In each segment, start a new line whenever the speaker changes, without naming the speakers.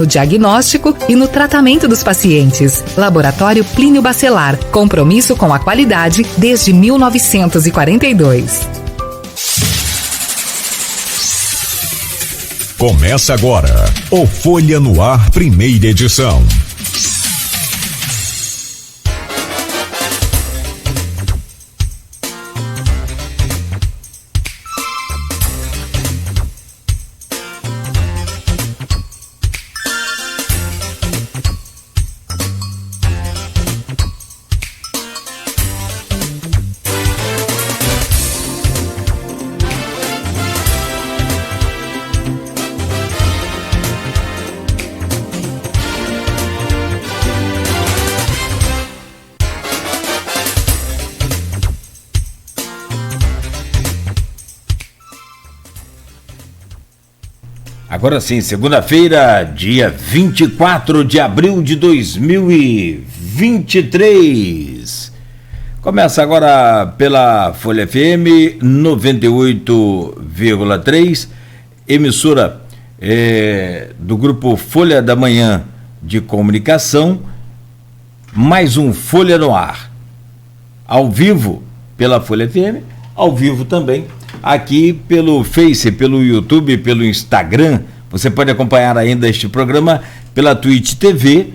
no diagnóstico e no tratamento dos pacientes. Laboratório Plínio Bacelar, compromisso com a qualidade desde 1942.
Começa agora o Folha no Ar, primeira edição.
Agora sim, segunda-feira, dia 24 de abril de 2023. Começa agora pela Folha FM 98,3, emissora do grupo Folha da Manhã de Comunicação, mais um Folha no Ar. Ao vivo pela Folha FM, ao vivo também aqui pelo Face, pelo YouTube, pelo Instagram. Você pode acompanhar ainda este programa pela Twitch TV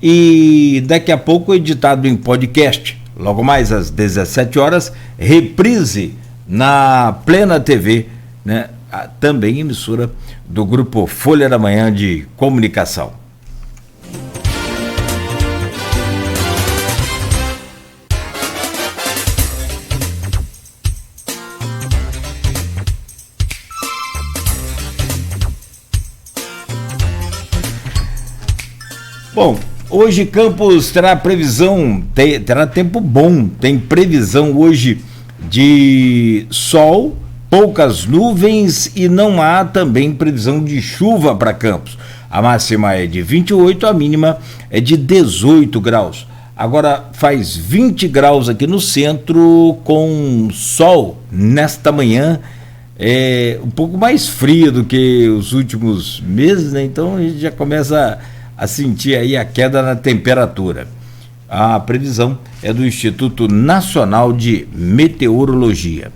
e daqui a pouco editado em podcast. Logo mais às 17 horas, reprise na Plena TV, né? Também emissora do grupo Folha da Manhã de Comunicação. Bom, hoje Campos terá previsão, terá tempo bom, tem previsão hoje de sol, poucas nuvens e não há também previsão de chuva para Campos. A máxima é de 28, a mínima é de 18 graus. Agora faz 20 graus aqui no centro com sol nesta manhã, um pouco mais frio do que os últimos meses, né? Então a gente já começa a sentir aí a queda na temperatura. A previsão é do Instituto Nacional de Meteorologia.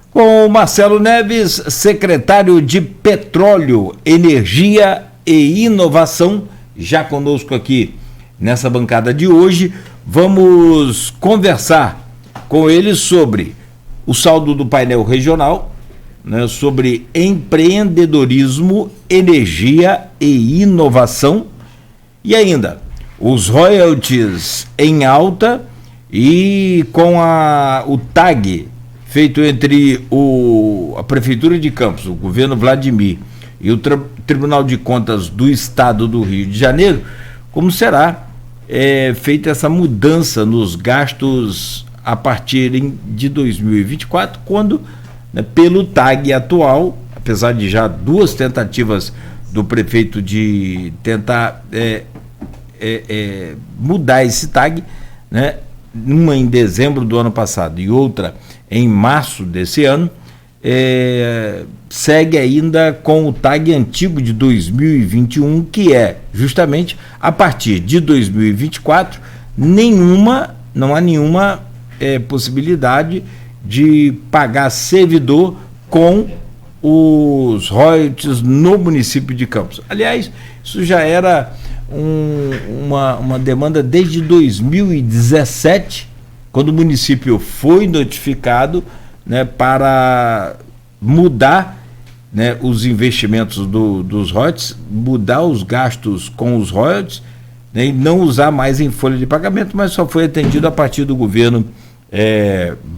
Com o Marcelo Neves, secretário de Petróleo, Energia e Inovação, já conosco aqui nessa bancada de hoje, vamos conversar com ele sobre o saldo do painel regional, né, sobre empreendedorismo, energia e inovação. E ainda, os royalties em alta e com o tag feito entre a Prefeitura de Campos, o governo Vladimir e o Tribunal de Contas do Estado do Rio de Janeiro, como será feita essa mudança nos gastos a partir de 2024, quando, né, pelo tag atual, apesar de já duas tentativas do prefeito de tentar mudar esse tag, né? Uma em dezembro do ano passado e outra em março desse ano, segue ainda com o tag antigo de 2021, que é justamente a partir de 2024, não há nenhuma possibilidade de pagar servidor com os royalties no município de Campos. Aliás, isso já era uma demanda desde 2017, quando o município foi notificado, né, para mudar, né, os investimentos dos royalties, mudar os gastos com os royalties, né, e não usar mais em folha de pagamento, mas só foi atendido a partir do governo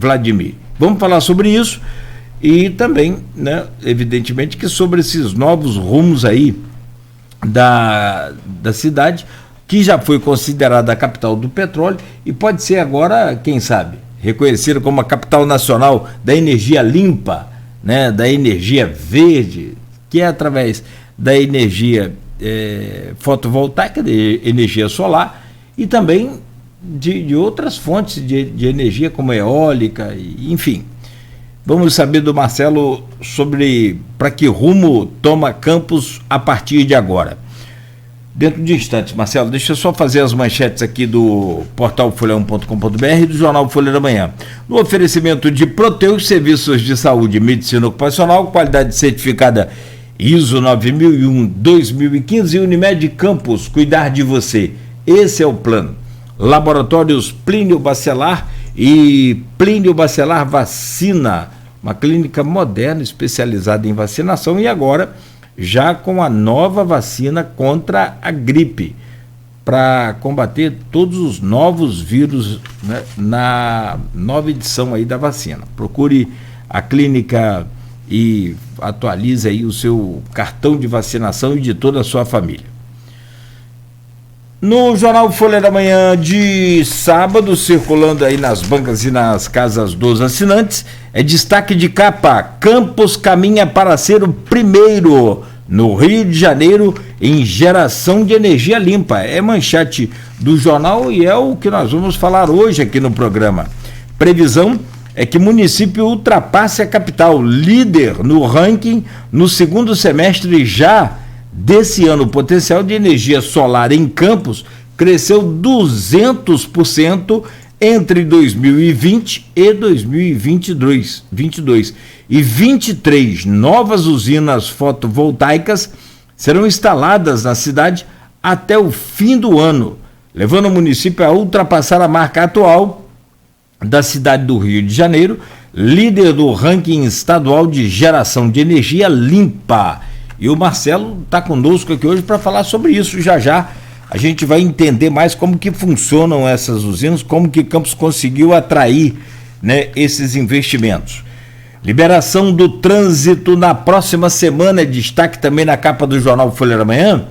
Vladimir. Vamos falar sobre isso e também, né, evidentemente que sobre esses novos rumos aí da cidade, que já foi considerada a capital do petróleo e pode ser agora, quem sabe, reconhecida como a capital nacional da energia limpa, né, da energia verde, que é através da energia fotovoltaica, de energia solar e também de outras fontes de energia, como eólica, enfim. Vamos saber do Marcelo sobre para que rumo toma Campos a partir de agora. dentro de instantes. Marcelo, deixa eu só fazer as manchetes aqui do portal folha1.com.br e do jornal Folha da Manhã. No oferecimento de Proteus, serviços de saúde e medicina ocupacional, qualidade certificada ISO 9001-2015 e Unimed Campos, cuidar de você. Esse é o plano. Laboratórios Plínio Bacelar e Plínio Bacelar Vacina, uma clínica moderna especializada em vacinação e agora já com a nova vacina contra a gripe, para combater todos os novos vírus, né, na nova edição aí da vacina. Procure a clínica e atualize aí o seu cartão de vacinação e de toda a sua família. No jornal Folha da Manhã de sábado, circulando aí nas bancas e nas casas dos assinantes, é destaque de capa: Campos caminha para ser o primeiro no Rio de Janeiro em geração de energia limpa. É manchete do jornal e é o que nós vamos falar hoje aqui no programa. Previsão é que o município ultrapasse a capital, líder no ranking no segundo semestre já desse ano. O potencial de energia solar em Campos cresceu 200% entre 2020 e 2022 e 23 novas usinas fotovoltaicas serão instaladas na cidade até o fim do ano, levando o município a ultrapassar a marca atual da cidade do Rio de Janeiro, líder do ranking estadual de geração de energia limpa. E o Marcelo está conosco aqui hoje para falar sobre isso. Já a gente vai entender mais como que funcionam essas usinas, como que Campos conseguiu atrair, né, esses investimentos. Liberação do trânsito na próxima semana, destaque também na capa do jornal Folha da Manhã,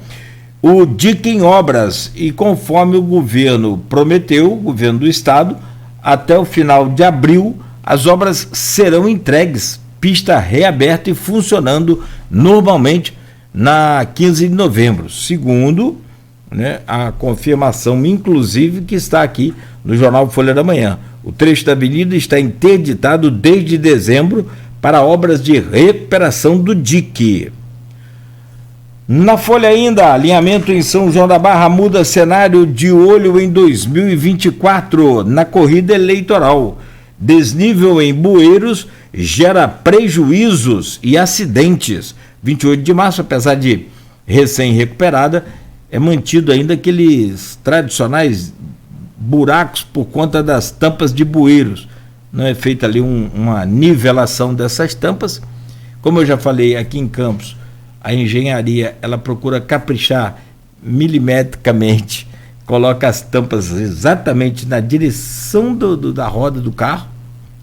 o DIC em obras, e conforme o governo prometeu, o governo do estado, até o final de abril as obras serão entregues, pista reaberta e funcionando normalmente na 15 de novembro, segundo, né, a confirmação, inclusive, que está aqui no jornal Folha da Manhã. O trecho da avenida está interditado desde dezembro para obras de recuperação do dique. Na Folha ainda, alinhamento em São João da Barra muda cenário de olho em 2024 na corrida eleitoral. Desnível em bueiros gera prejuízos e acidentes. 28 de março, apesar de recém-recuperada, é mantido ainda aqueles tradicionais buracos por conta das tampas de bueiros. Não é feita ali uma nivelação dessas tampas. Como eu já falei, aqui em Campos, a engenharia ela procura caprichar milimetricamente, coloca as tampas exatamente na direção da roda do carro,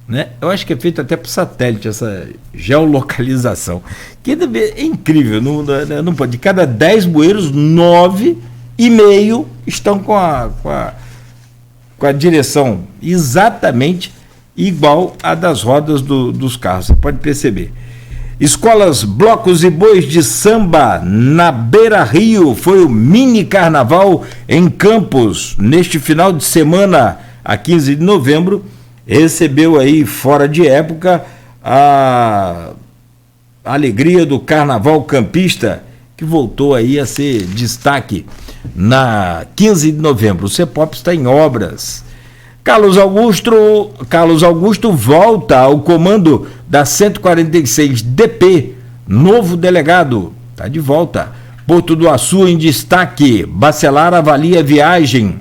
né? Eu acho que é feito até por satélite essa geolocalização, que é incrível. Não pode. De cada 10 bueiros, 9,5 estão com a direção exatamente igual à das rodas dos carros. Você pode perceber. Escolas, blocos e bois de samba na Beira Rio. Foi o mini carnaval em Campos neste final de semana, a 15 de novembro. Recebeu aí, fora de época, a alegria do carnaval campista, que voltou aí a ser destaque na 15 de novembro. O CEPOP está em obras. Carlos Augusto volta ao comando da 146 DP, novo delegado, está de volta. Porto do Açu em destaque, Bacelar avalia viagem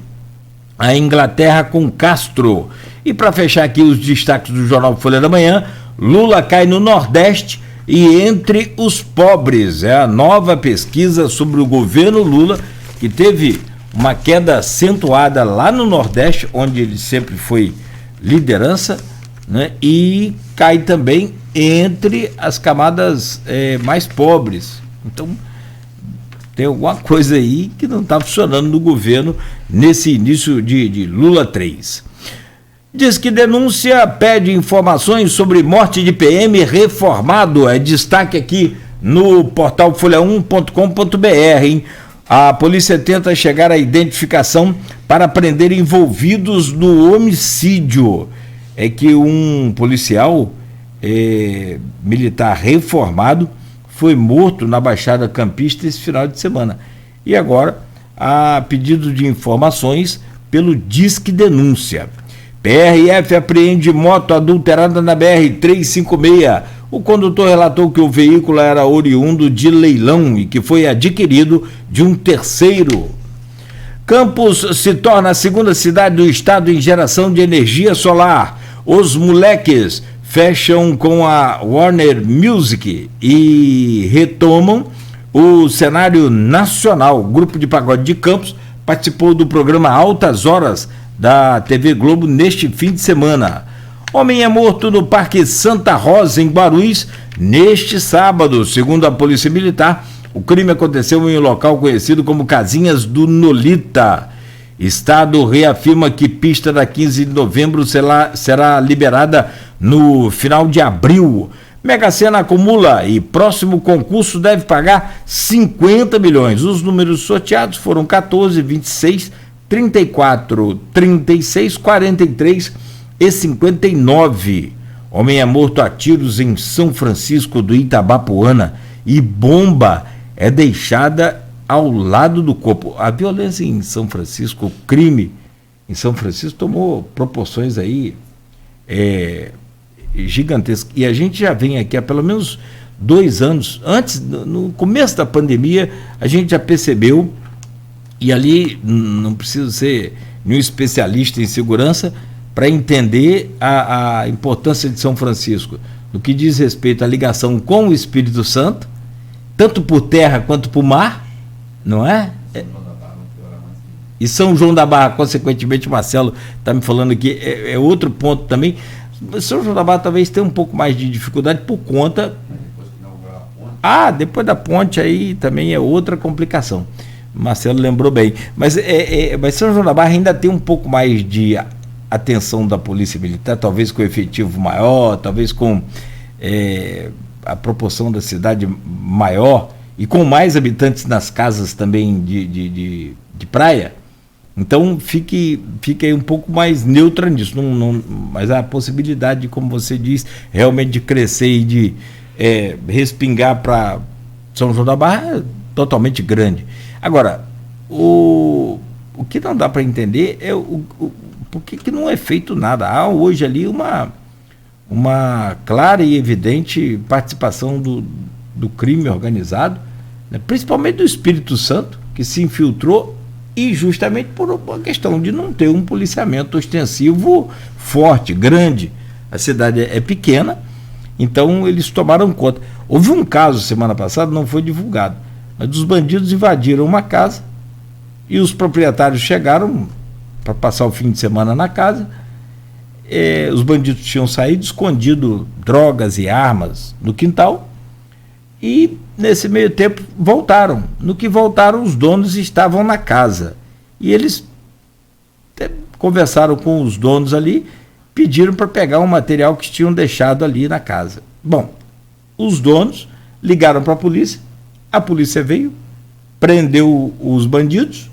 à Inglaterra com Castro. E para fechar aqui os destaques do jornal Folha da Manhã, Lula cai no Nordeste e entre os pobres. É a nova pesquisa sobre o governo Lula, que teve uma queda acentuada lá no Nordeste, onde ele sempre foi liderança, né? E cai também entre as camadas mais pobres. Então, tem alguma coisa aí que não está funcionando no governo nesse início de Lula 3. Diz que denúncia pede informações sobre morte de PM reformado. É destaque aqui no portal folha1.com.br, hein? A polícia tenta chegar à identificação para prender envolvidos no homicídio. É que um policial militar reformado foi morto na Baixada Campista esse final de semana. E agora a pedido de informações pelo Disque Denúncia. PRF apreende moto adulterada na BR-356. O condutor relatou que o veículo era oriundo de leilão e que foi adquirido de um terceiro. Campos se torna a segunda cidade do estado em geração de energia solar. Os moleques fecham com a Warner Music e retomam o cenário nacional. O grupo de pagode de Campos participou do programa Altas Horas da TV Globo neste fim de semana. Homem é morto no Parque Santa Rosa, em Guarulhos, neste sábado. Segundo a Polícia Militar, o crime aconteceu em um local conhecido como Casinhas do Nolita. Estado reafirma que pista da 15 de novembro será liberada no final de abril. Mega Sena acumula e próximo concurso deve pagar 50 milhões. Os números sorteados foram 14, 26, 34, 36, 43 e 59. Homem é morto a tiros em São Francisco do Itabapoana e bomba é deixada ao lado do corpo. A violência em São Francisco, o crime em São Francisco tomou proporções aí gigantescas. E a gente já vem aqui há pelo menos 2 anos, antes, no começo da pandemia, a gente já percebeu, e ali não preciso ser nenhum especialista em segurança para entender a importância de São Francisco, no que diz respeito à ligação com o Espírito Santo, tanto por terra quanto por mar, não é? E São João da Barra, consequentemente, o Marcelo está me falando aqui, é outro ponto também. São João da Barra talvez tenha um pouco mais de dificuldade por conta... depois da ponte aí também é outra complicação. Marcelo lembrou bem. Mas São João da Barra ainda tem um pouco mais de atenção da Polícia Militar, talvez com efetivo maior, talvez com a proporção da cidade maior e com mais habitantes nas casas também de praia. Então fique aí um pouco mais neutra nisso, mas a possibilidade, como você diz, realmente de crescer e de respingar para São João da Barra é totalmente grande. Agora, o que não dá para entender é por que não é feito nada. Há hoje ali uma clara e evidente participação do crime organizado, né, principalmente do Espírito Santo, que se infiltrou, e justamente por uma questão de não ter um policiamento ostensivo forte, grande. A cidade é pequena, então eles tomaram conta. Houve um caso semana passada, não foi divulgado, mas os bandidos invadiram uma casa e os proprietários chegaram para passar o fim de semana na casa. Os bandidos tinham saído, escondido drogas e armas no quintal, e nesse meio tempo voltaram. No que voltaram, os donos estavam na casa e eles conversaram com os donos ali, pediram para pegar um material que tinham deixado ali na casa. Bom, os donos ligaram para a polícia veio, prendeu os bandidos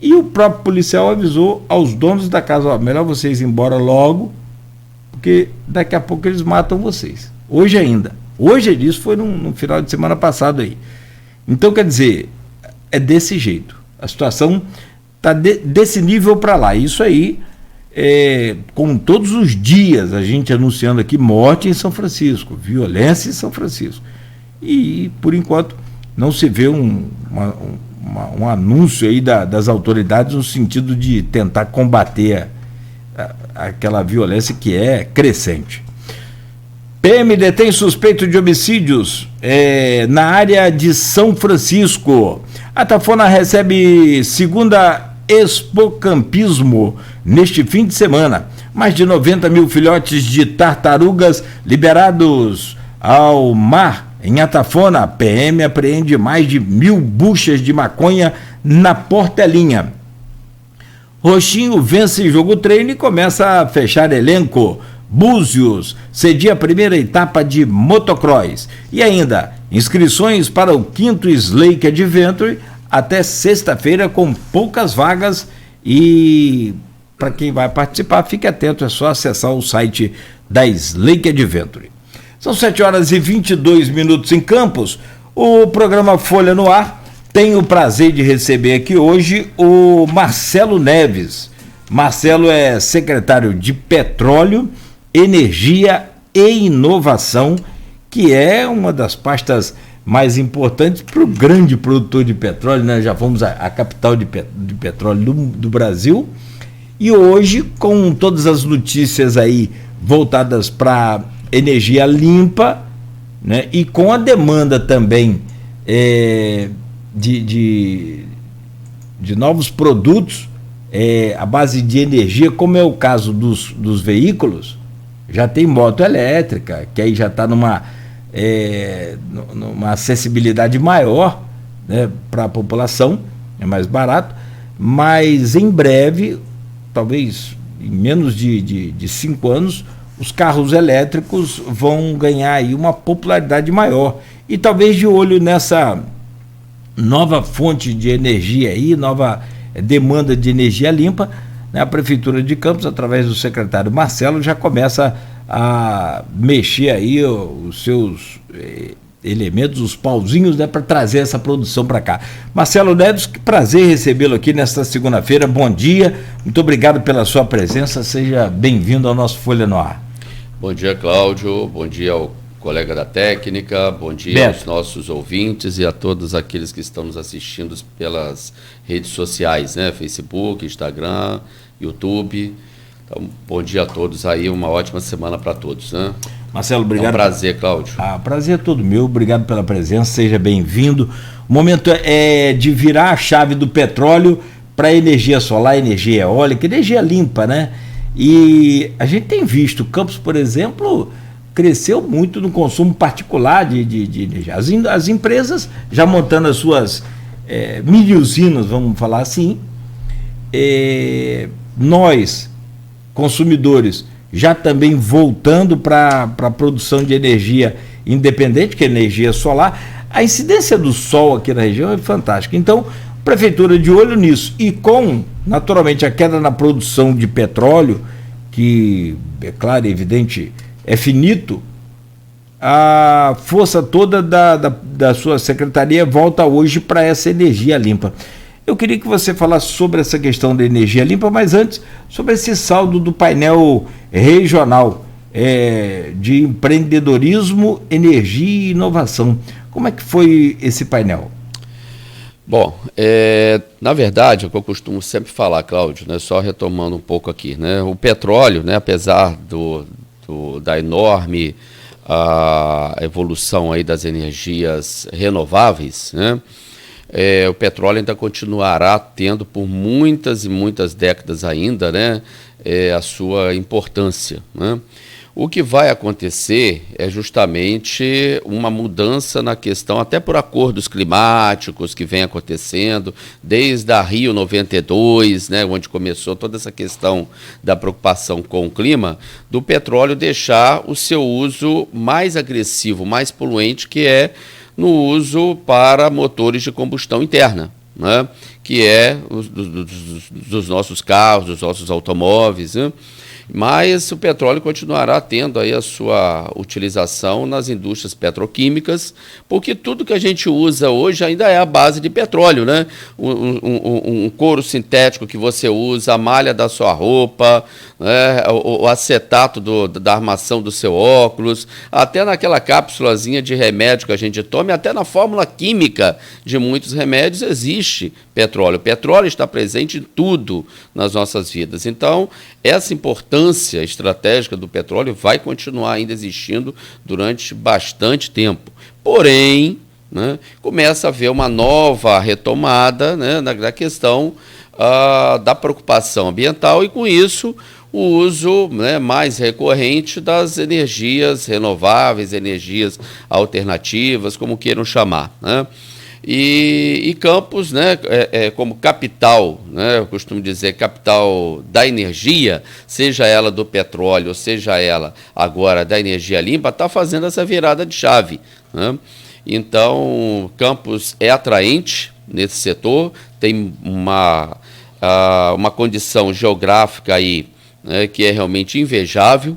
e o próprio policial avisou aos donos da casa: melhor vocês ir embora logo, porque daqui a pouco eles matam vocês. Hoje isso foi no final de semana passado aí. Então, quer dizer, é desse jeito. A situação está desse nível para lá. Isso aí, com todos os dias a gente anunciando aqui morte em São Francisco, violência em São Francisco. E, por enquanto, não se vê um anúncio aí das autoridades no sentido de tentar combater aquela violência que é crescente. PM detém suspeito de homicídios na área de São Francisco. A Tafona recebe segunda Expocampismo neste fim de semana. Mais de 90 mil filhotes de tartarugas liberados ao mar em Atafona. PM apreende mais de 1.000 buchas de maconha na Portelinha. Roxinho vence jogo treino e começa a fechar elenco. Búzios cedia a primeira etapa de motocross. E ainda, inscrições para o 5º Slake Adventure até sexta-feira, com poucas vagas. E para quem vai participar, fique atento, é só acessar o site da Slake Adventure. São 7h22 em Campos. O programa Folha no Ar Tenho o prazer de receber aqui hoje o Marcelo Neves. Marcelo é secretário de Petróleo, Energia e Inovação, que é uma das pastas mais importantes para o grande produtor de petróleo, né? Já fomos a capital de petróleo do Brasil. E hoje, com todas as notícias aí voltadas para energia limpa, né? E com a demanda também de novos produtos à base de energia, como é o caso dos veículos, já tem moto elétrica, que aí já está numa acessibilidade maior, né, para a população, é mais barato, mas em breve, talvez em menos de 5 anos, os carros elétricos vão ganhar aí uma popularidade maior. E talvez de olho nessa nova fonte de energia aí, nova demanda de energia limpa, né, a Prefeitura de Campos, através do secretário Marcelo, já começa a mexer aí os seus elementos, os pauzinhos, né, para trazer essa produção para cá. Marcelo Neves, que prazer recebê-lo aqui nesta segunda-feira. Bom dia, muito obrigado pela sua presença, seja bem-vindo ao nosso Folha no Ar.
Bom dia, Cláudio, bom dia ao colega da técnica, bom dia
Beto.
aos nossos ouvintes e a todos aqueles que estão nos assistindo pelas redes sociais, né? Facebook, Instagram, YouTube. Então, bom dia a todos aí, uma ótima semana para todos, né?
Marcelo, obrigado.
É um prazer, Cláudio.
Prazer é todo meu, obrigado pela presença, seja bem-vindo. O momento é de virar a chave do petróleo para energia solar, energia eólica, energia limpa, né? E a gente tem visto, Campos, por exemplo, cresceu muito no consumo particular de energia. As empresas já montando as suas mini usinas, vamos falar assim. Nós, consumidores, já também voltando para a produção de energia independente, que é energia solar. A incidência do sol aqui na região é fantástica. Então, Prefeitura de olho nisso. E com, naturalmente, a queda na produção de petróleo, que, é claro e evidente, é finito, a força toda da sua secretaria volta hoje para essa energia limpa. Eu queria que você falasse sobre essa questão da energia limpa, mas antes, sobre esse saldo do painel regional de empreendedorismo, energia e inovação. Como é que foi esse painel?
Bom, na verdade, é o que eu costumo sempre falar, Cláudio, né, só retomando um pouco aqui, né, o petróleo, né, apesar da enorme evolução aí das energias renováveis, né, o petróleo ainda continuará tendo por muitas e muitas décadas ainda, né, a sua importância, né. O que vai acontecer é justamente uma mudança na questão, até por acordos climáticos que vem acontecendo, desde a Rio 92, né, onde começou toda essa questão da preocupação com o clima, do petróleo deixar o seu uso mais agressivo, mais poluente, que é no uso para motores de combustão interna, né, que é dos nossos carros, dos nossos automóveis, né? Mas o petróleo continuará tendo aí a sua utilização nas indústrias petroquímicas, porque tudo que a gente usa hoje ainda é a base de petróleo, né? Um couro sintético que você usa, a malha da sua roupa, né? O acetato da armação do seu óculos, até naquela cápsulazinha de remédio que a gente toma, até na fórmula química de muitos remédios existe petróleo. O petróleo está presente em tudo nas nossas vidas. Então, essa importância estratégica do petróleo vai continuar ainda existindo durante bastante tempo. Porém, né, começa a haver uma nova retomada, né, na questão da preocupação ambiental e, com isso, o uso, né, mais recorrente das energias renováveis, energias alternativas, como queiram chamar, né? E Campos, né, como capital, né, eu costumo dizer capital da energia, seja ela do petróleo, ou seja ela agora da energia limpa, está fazendo essa virada de chave, né? Então, Campos é atraente nesse setor, tem uma condição geográfica aí, né, que é realmente invejável.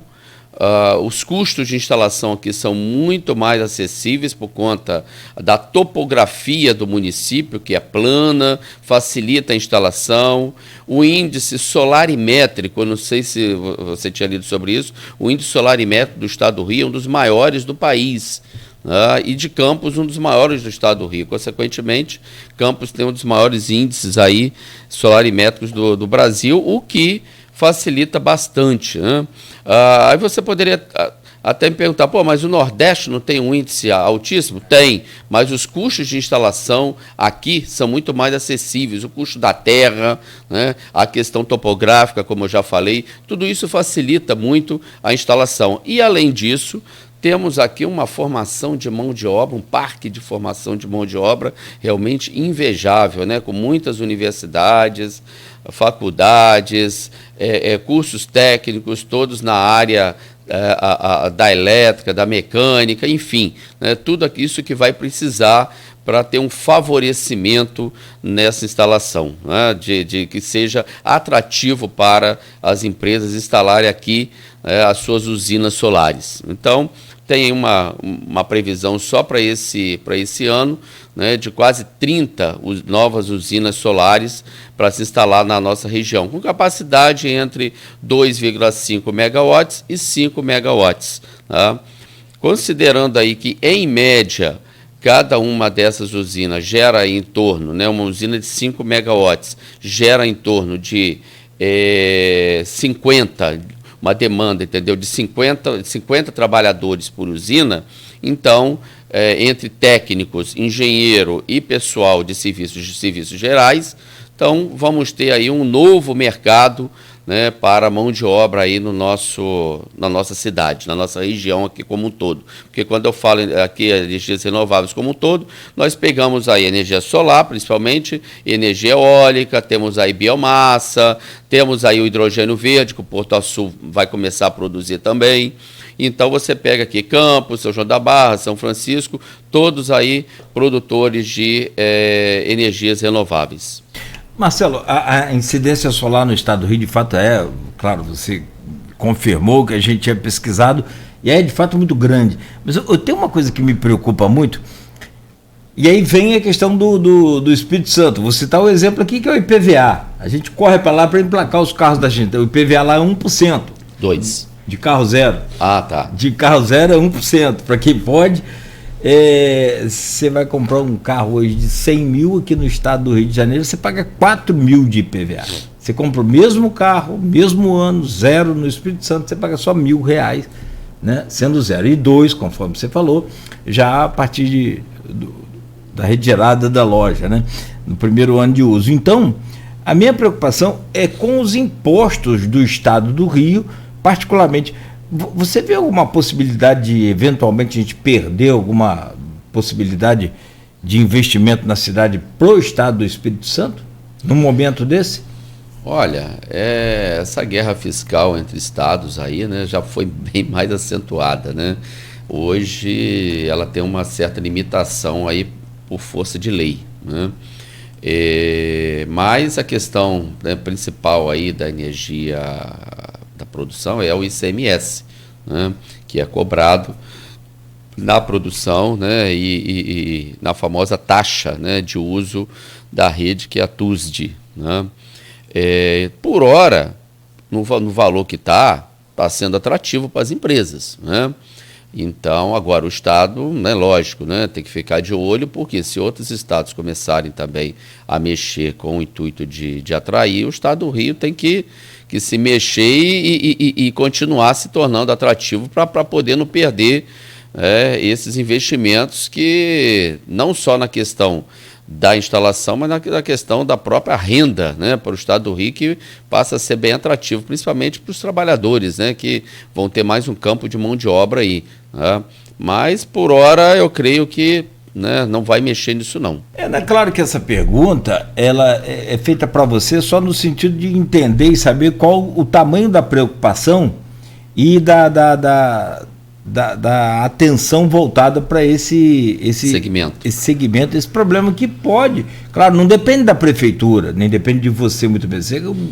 Os custos de instalação aqui são muito mais acessíveis por conta da topografia do município, que é plana, facilita a instalação. O índice solarimétrico, eu não sei se você tinha lido sobre isso, o índice solarimétrico do estado do Rio é um dos maiores do país. E de Campos, um dos maiores do estado do Rio. Consequentemente, Campos tem um dos maiores índices aí solarimétricos do Brasil, o que facilita bastante, né? Aí você poderia até me perguntar, mas o Nordeste não tem um índice altíssimo? Tem, mas os custos de instalação aqui são muito mais acessíveis. O custo da terra, né, a questão topográfica, como eu já falei, tudo isso facilita muito a instalação. E, além disso, temos aqui uma formação de mão de obra, um parque de formação de mão de obra realmente invejável, né, com muitas universidades, faculdades, cursos técnicos, todos na área da elétrica, da mecânica, enfim, né, tudo isso que vai precisar para ter um favorecimento nessa instalação, né, de que seja atrativo para as empresas instalarem aqui as suas usinas solares. Então, tem uma previsão só para esse ano, né, de quase 30 novas usinas solares para se instalar na nossa região, com capacidade entre 2,5 megawatts e 5 megawatts. Tá? Considerando aí que, em média, cada uma dessas usinas gera em torno, né, uma usina de 5 megawatts, gera em torno de 50, uma demanda, entendeu, de 50 trabalhadores por usina. Então, entre técnicos, engenheiro e pessoal de serviços gerais, então vamos ter aí um novo mercado, né, para mão de obra aí na nossa cidade, na nossa região aqui como um todo. Porque quando eu falo aqui energias renováveis como um todo, nós pegamos aí energia solar, principalmente, energia eólica, temos aí biomassa, temos aí o hidrogênio verde, que o Porto Açul vai começar a produzir também. Então você pega aqui Campos, São João da Barra, São Francisco, todos aí produtores de energias renováveis.
Marcelo, a incidência solar no estado do Rio, de fato, claro, você confirmou que a gente tinha pesquisado, e é de fato muito grande. Mas eu tenho uma coisa que me preocupa muito, e aí vem a questão do Espírito Santo. Vou citar o exemplo aqui, que é o IPVA. A gente corre para lá para emplacar os carros da gente. O IPVA lá é 1%.
2%.
De carro zero.
Tá.
De carro zero é 1%. Para quem pode... Você vai comprar um carro hoje de 100 mil aqui no estado do Rio de Janeiro, você paga 4 mil de IPVA. Você compra o mesmo carro, mesmo ano, zero no Espírito Santo, você paga só R$1.000, né? Sendo 0. E 2, conforme você falou, já a partir da retirada da loja, né? No primeiro ano de uso. Então, a minha preocupação é com os impostos do estado do Rio, particularmente. Você vê alguma possibilidade de, eventualmente, a gente perder alguma possibilidade de investimento na cidade pro estado do Espírito Santo, num momento desse?
Olha, essa guerra fiscal entre estados aí, né, já foi bem mais acentuada, né? Hoje ela tem uma certa limitação aí por força de lei, né? Mas a questão, né, principal aí da energia da produção é o ICMS, né, que é cobrado na produção, né, e na famosa taxa, né, de uso da rede, que é a TUSD, né. Por hora, no valor que está sendo atrativo para as empresas, né. Então, agora o Estado, né, lógico, né, tem que ficar de olho, porque se outros estados começarem também a mexer com o intuito de atrair, o Estado do Rio tem que se mexer e continuar se tornando atrativo para poder não perder esses investimentos, que não só na questão da instalação, mas na questão da própria renda, né, para o estado do Rio, que passa a ser bem atrativo, principalmente para os trabalhadores, né, que vão ter mais um campo de mão de obra aí, né? Mas, por hora, eu creio que, né, não vai mexer nisso, não.
Claro que essa pergunta ela é feita para você só no sentido de entender e saber qual o tamanho da preocupação e da atenção voltada para esse segmento, esse problema que pode, claro, não depende da prefeitura, nem depende de você muito bem,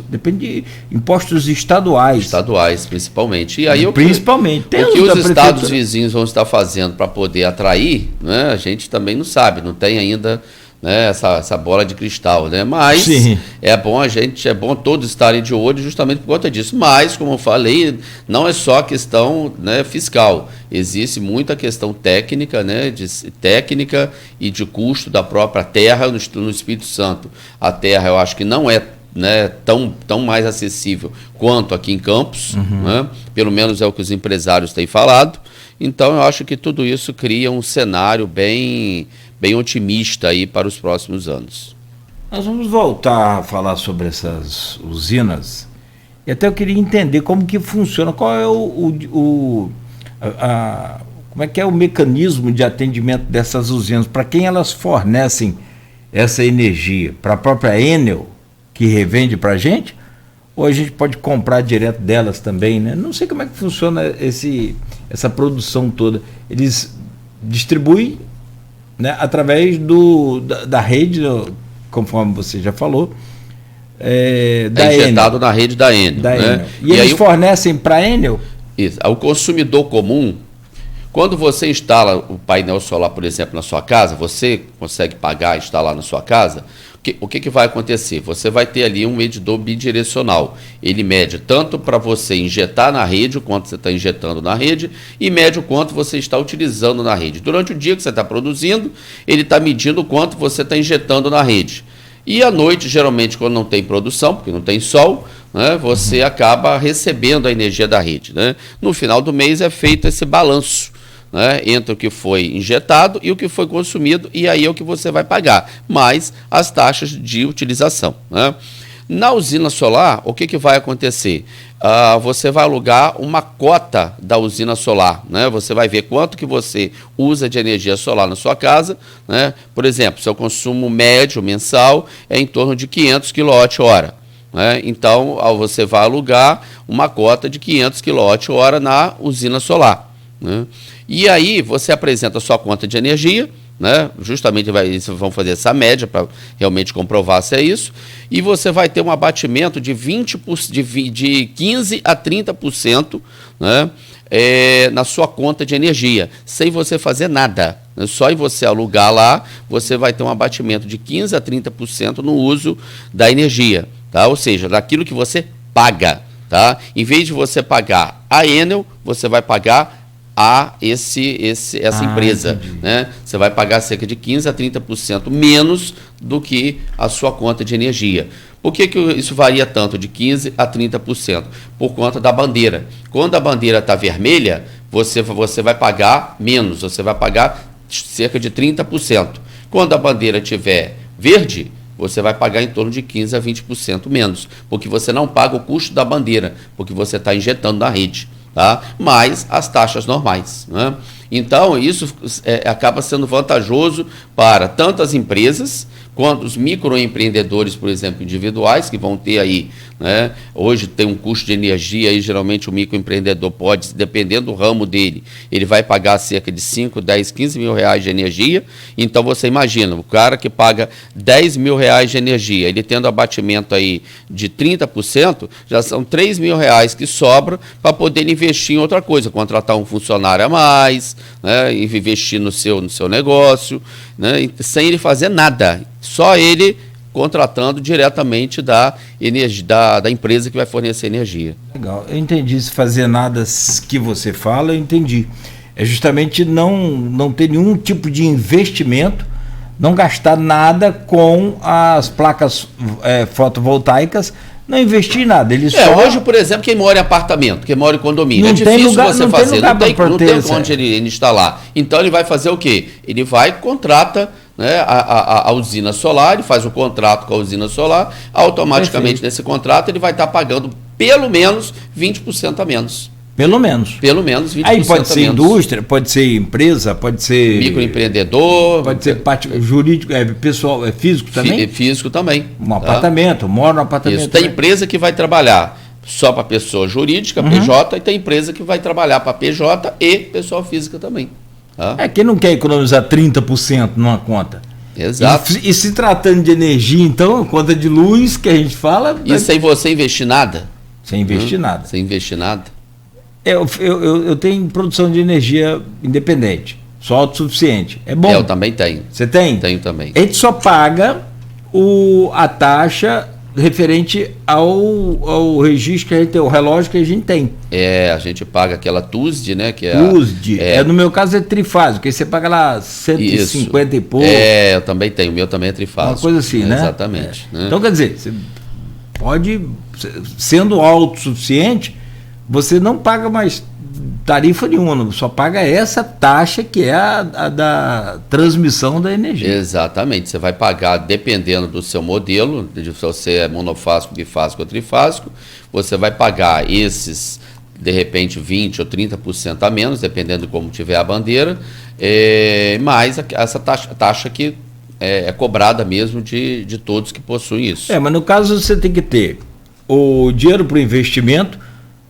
depende de impostos estaduais.
Estaduais, principalmente. E aí
principalmente.
O que os estados vizinhos vão estar fazendo para poder atrair, né, a gente também não sabe, não tem ainda, né, essa bola de cristal, né? Mas sim, é bom todos estarem de olho justamente por conta disso. Mas, como eu falei, não é só questão, né, fiscal. Existe muita questão técnica, né, técnica e de custo da própria terra no Espírito Santo. A terra, eu acho que não é, né, tão mais acessível quanto aqui em Campos, né? Pelo menos é o que os empresários têm falado. Então, eu acho que tudo isso cria um cenário bem otimista aí para os próximos anos.
Nós vamos voltar a falar sobre essas usinas e até eu queria entender como que funciona, qual é como é que é o mecanismo de atendimento dessas usinas, para quem elas fornecem essa energia, para a própria Enel que revende para a gente, ou a gente pode comprar direto delas também, né? Não sei como é que funciona essa produção toda. Eles distribuem, né, através da rede, conforme você já falou, da
injetado Enel, na rede da Enel. Né?
E eles fornecem para a Enel?
Isso. O consumidor comum, quando você instala o painel solar, por exemplo, na sua casa, você consegue pagar e instalar na sua casa, o que vai acontecer? Você vai ter ali um medidor bidirecional. Ele mede tanto para você injetar na rede, o quanto você está injetando na rede, e mede o quanto você está utilizando na rede. Durante o dia que você está produzindo, ele está medindo o quanto você está injetando na rede. E à noite, geralmente, quando não tem produção, porque não tem sol, né, você acaba recebendo a energia da rede. Né? No final do mês é feito esse balanço, né, entre o que foi injetado e o que foi consumido, e aí é o que você vai pagar, mais as taxas de utilização. Né? Na usina solar, o que vai acontecer? Você vai alugar uma cota da usina solar, né? Você vai ver quanto que você usa de energia solar na sua casa, né? Por exemplo, seu consumo médio mensal é em torno de 500 kWh. Né? Então, você vai alugar uma cota de 500 kWh na usina solar. Né? E aí você apresenta a sua conta de energia, né? Justamente vão fazer essa média para realmente comprovar se é isso, e você vai ter um abatimento de 15% a 30%, né? Na sua conta de energia, sem você fazer nada. Só em você alugar lá, você vai ter um abatimento de 15% a 30% no uso da energia, tá? Ou seja, daquilo que você paga. Tá? Em vez de você pagar a Enel, você vai pagar a essa empresa, né? Você vai pagar cerca de 15% a 30% menos do que a sua conta de energia. Por que isso varia tanto, de 15% a 30%? Por conta da bandeira. Quando a bandeira está vermelha, você vai pagar menos, você vai pagar cerca de 30%. Quando a bandeira estiver verde, você vai pagar em torno de 15% a 20% menos, porque você não paga o custo da bandeira, porque você está injetando na rede. Tá? Mais as taxas normais. Né? Então, isso acaba sendo vantajoso para tanto as empresas quanto os microempreendedores, por exemplo, individuais, que vão ter aí, né? Hoje tem um custo de energia, aí geralmente o microempreendedor pode, dependendo do ramo dele, ele vai pagar cerca de 5, 10, 15 mil reais de energia. Então você imagina, o cara que paga 10 mil reais de energia, ele tendo abatimento aí de 30%, já são 3 mil reais que sobram para poder investir em outra coisa, contratar um funcionário a mais, né? Investir no seu negócio, né? Sem ele fazer nada, só ele contratando diretamente da empresa que vai fornecer energia.
Legal, eu entendi. Se fazer nada que você fala, eu entendi. É justamente não ter nenhum tipo de investimento, não gastar nada com as placas fotovoltaicas, não investir em nada.
Hoje, por exemplo, quem mora em apartamento, quem mora em condomínio, é difícil você fazer, não tem onde ele instalar. Então ele vai fazer o quê? Ele vai, contrata, né, a usina solar, ele faz o contrato com a usina solar, automaticamente nesse contrato ele vai estar pagando pelo menos 20% a menos.
Pelo menos
20%
aí pode ser indústria, pode ser empresa, pode ser
microempreendedor,
pode ser parte jurídico, físico também?
Físico também.
Apartamento, mora no apartamento.
Isso, tem empresa que vai trabalhar só para pessoa jurídica, PJ, e tem empresa que vai trabalhar para PJ e pessoa física também. Tá?
Quem não quer economizar 30% numa conta?
Exato.
E se tratando de energia, então, a conta de luz que a gente fala...
E sem você investir nada?
Sem investir nada.
Sem investir nada.
Eu tenho produção de energia independente, só autossuficiente. É bom.
Eu também tenho.
Você tem?
Tenho também.
A gente só paga a taxa referente ao registro que a gente tem, o relógio que a gente tem.
A gente paga aquela TUSD, né? Que é
TUSD. No meu caso é trifásico, porque você paga lá 150
isso.
E pouco.
Eu também tenho, o meu também é trifásico.
Uma coisa assim, né?
Exatamente. Né?
Então, quer dizer, você pode, sendo autossuficiente, você não paga mais tarifa nenhuma, só paga essa taxa que é a da transmissão da energia.
Exatamente, você vai pagar dependendo do seu modelo, se você é monofásico, bifásico ou trifásico, você vai pagar esses, de repente, 20% ou 30% a menos, dependendo de como tiver a bandeira, mais essa taxa que é cobrada mesmo de todos que possuem isso.
Mas no caso você tem que ter o dinheiro para o investimento,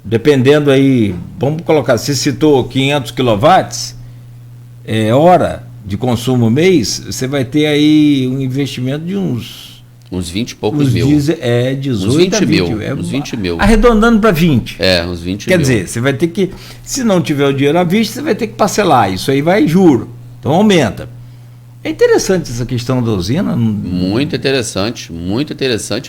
dependendo aí, vamos colocar, você citou 500 quilowatts, hora de consumo mês, você vai ter aí um investimento de uns
20 e poucos mil.
18
uns 20
a 20
mil.
Uns
20 mil.
Arredondando para 20.
Uns 20
Quer
mil.
dizer, você vai ter que, se não tiver o dinheiro à vista, você vai ter que parcelar. Isso aí vai juro. Então aumenta. É interessante essa questão da usina.
Muito interessante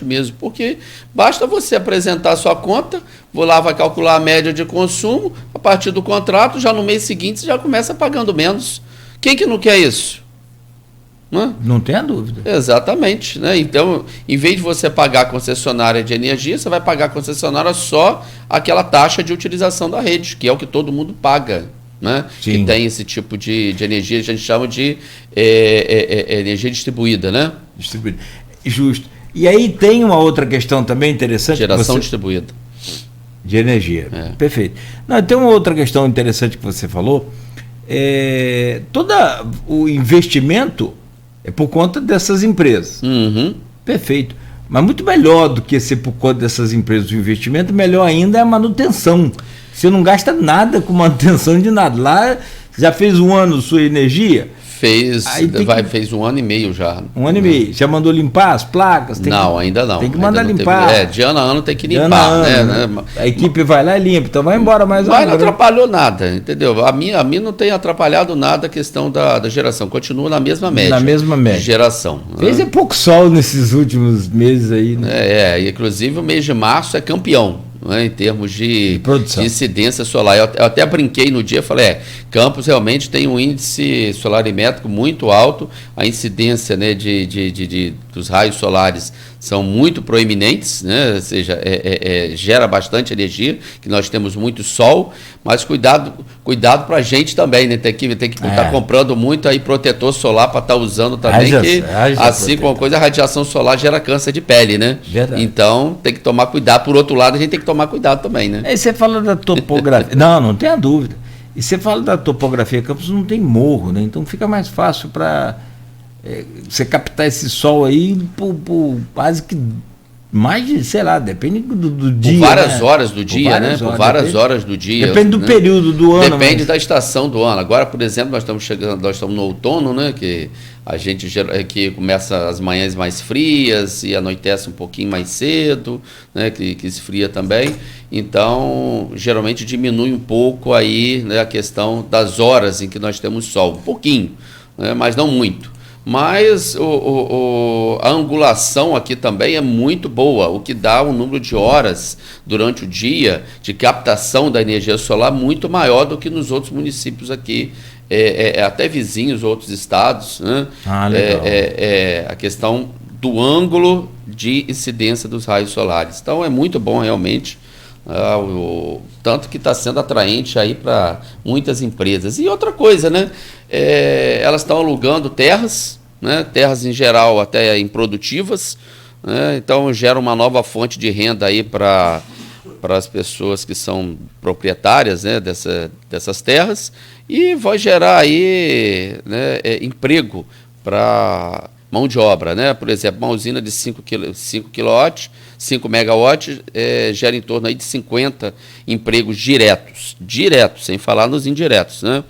mesmo, porque basta você apresentar a sua conta, vai calcular a média de consumo, a partir do contrato, já no mês seguinte você já começa pagando menos. Quem que não quer isso?
Não tenha dúvida.
Exatamente. Né? Então, em vez de você pagar a concessionária de energia, você vai pagar a concessionária só aquela taxa de utilização da rede, que é o que todo mundo paga. Né? Que tem esse tipo de energia, a gente chama de energia distribuída, né?
Distribuída. Justo. E aí tem uma outra questão também interessante.
Geração distribuída.
De energia. Perfeito. Não, tem uma outra questão interessante que você falou. Todo o investimento é por conta dessas empresas. Perfeito. Mas muito melhor do que ser por conta dessas empresas o investimento, melhor ainda é a manutenção. Você não gasta nada com manutenção de nada. Lá, já fez um ano sua energia?
Fez 1 ano e meio já.
1 ano e meio. Já mandou limpar as placas?
Ainda não.
Tem que mandar limpar.
De ano a ano tem que limpar. Né?
A equipe vai lá e limpa, então vai embora mais
Mas não atrapalhou nada, entendeu? A mim não tem atrapalhado nada a questão da geração. Continua na mesma média.
Na mesma média.
De geração.
Fez pouco sol nesses últimos meses aí. Né?
Inclusive o mês de março é campeão. Em termos de incidência solar. Eu até brinquei no dia, falei, Campos realmente tem um índice solarimétrico muito alto, a incidência, né, dos raios solares são muito proeminentes, né, ou seja, gera bastante energia, que nós temos muito sol, mas cuidado para a gente também, né, tem que estar comprando muito aí protetor solar para estar usando também, assim como a radiação solar gera câncer de pele, né?
Verdade.
Então tem que tomar cuidado, por outro lado a gente tem que tomar cuidado também, né?
Aí você fala da topografia, não tenha dúvida, e você fala da topografia, Campos não tem morro, né, então fica mais fácil para você captar esse sol aí por quase que mais de, sei lá, depende do dia.
Por várias horas do dia, né? Por várias horas do dia.
Depende do período do ano.
Depende da estação do ano. Agora, por exemplo, nós estamos no outono, né? Que a gente que começa as manhãs mais frias e anoitece um pouquinho mais cedo, né? Que esfria também. Então, geralmente diminui um pouco aí, né, a questão das horas em que nós temos sol. Um pouquinho, né, mas não muito. Mas a angulação aqui também é muito boa, o que dá um número de horas durante o dia de captação da energia solar muito maior do que nos outros municípios aqui, até vizinhos, outros estados. Né?
Legal.
A questão do ângulo de incidência dos raios solares. Então é muito bom realmente. Tanto que está sendo atraente aí para muitas empresas. E outra coisa, né? Elas estão alugando terras, né? Terras em geral até improdutivas, né? Então gera uma nova fonte de renda aí para as pessoas que são proprietárias, né, dessas terras, e vai gerar aí, né, emprego para mão de obra, né? Por exemplo, uma usina de 5 kW, 5 megawatts, gera em torno aí de 50 empregos diretos, sem falar nos indiretos, né?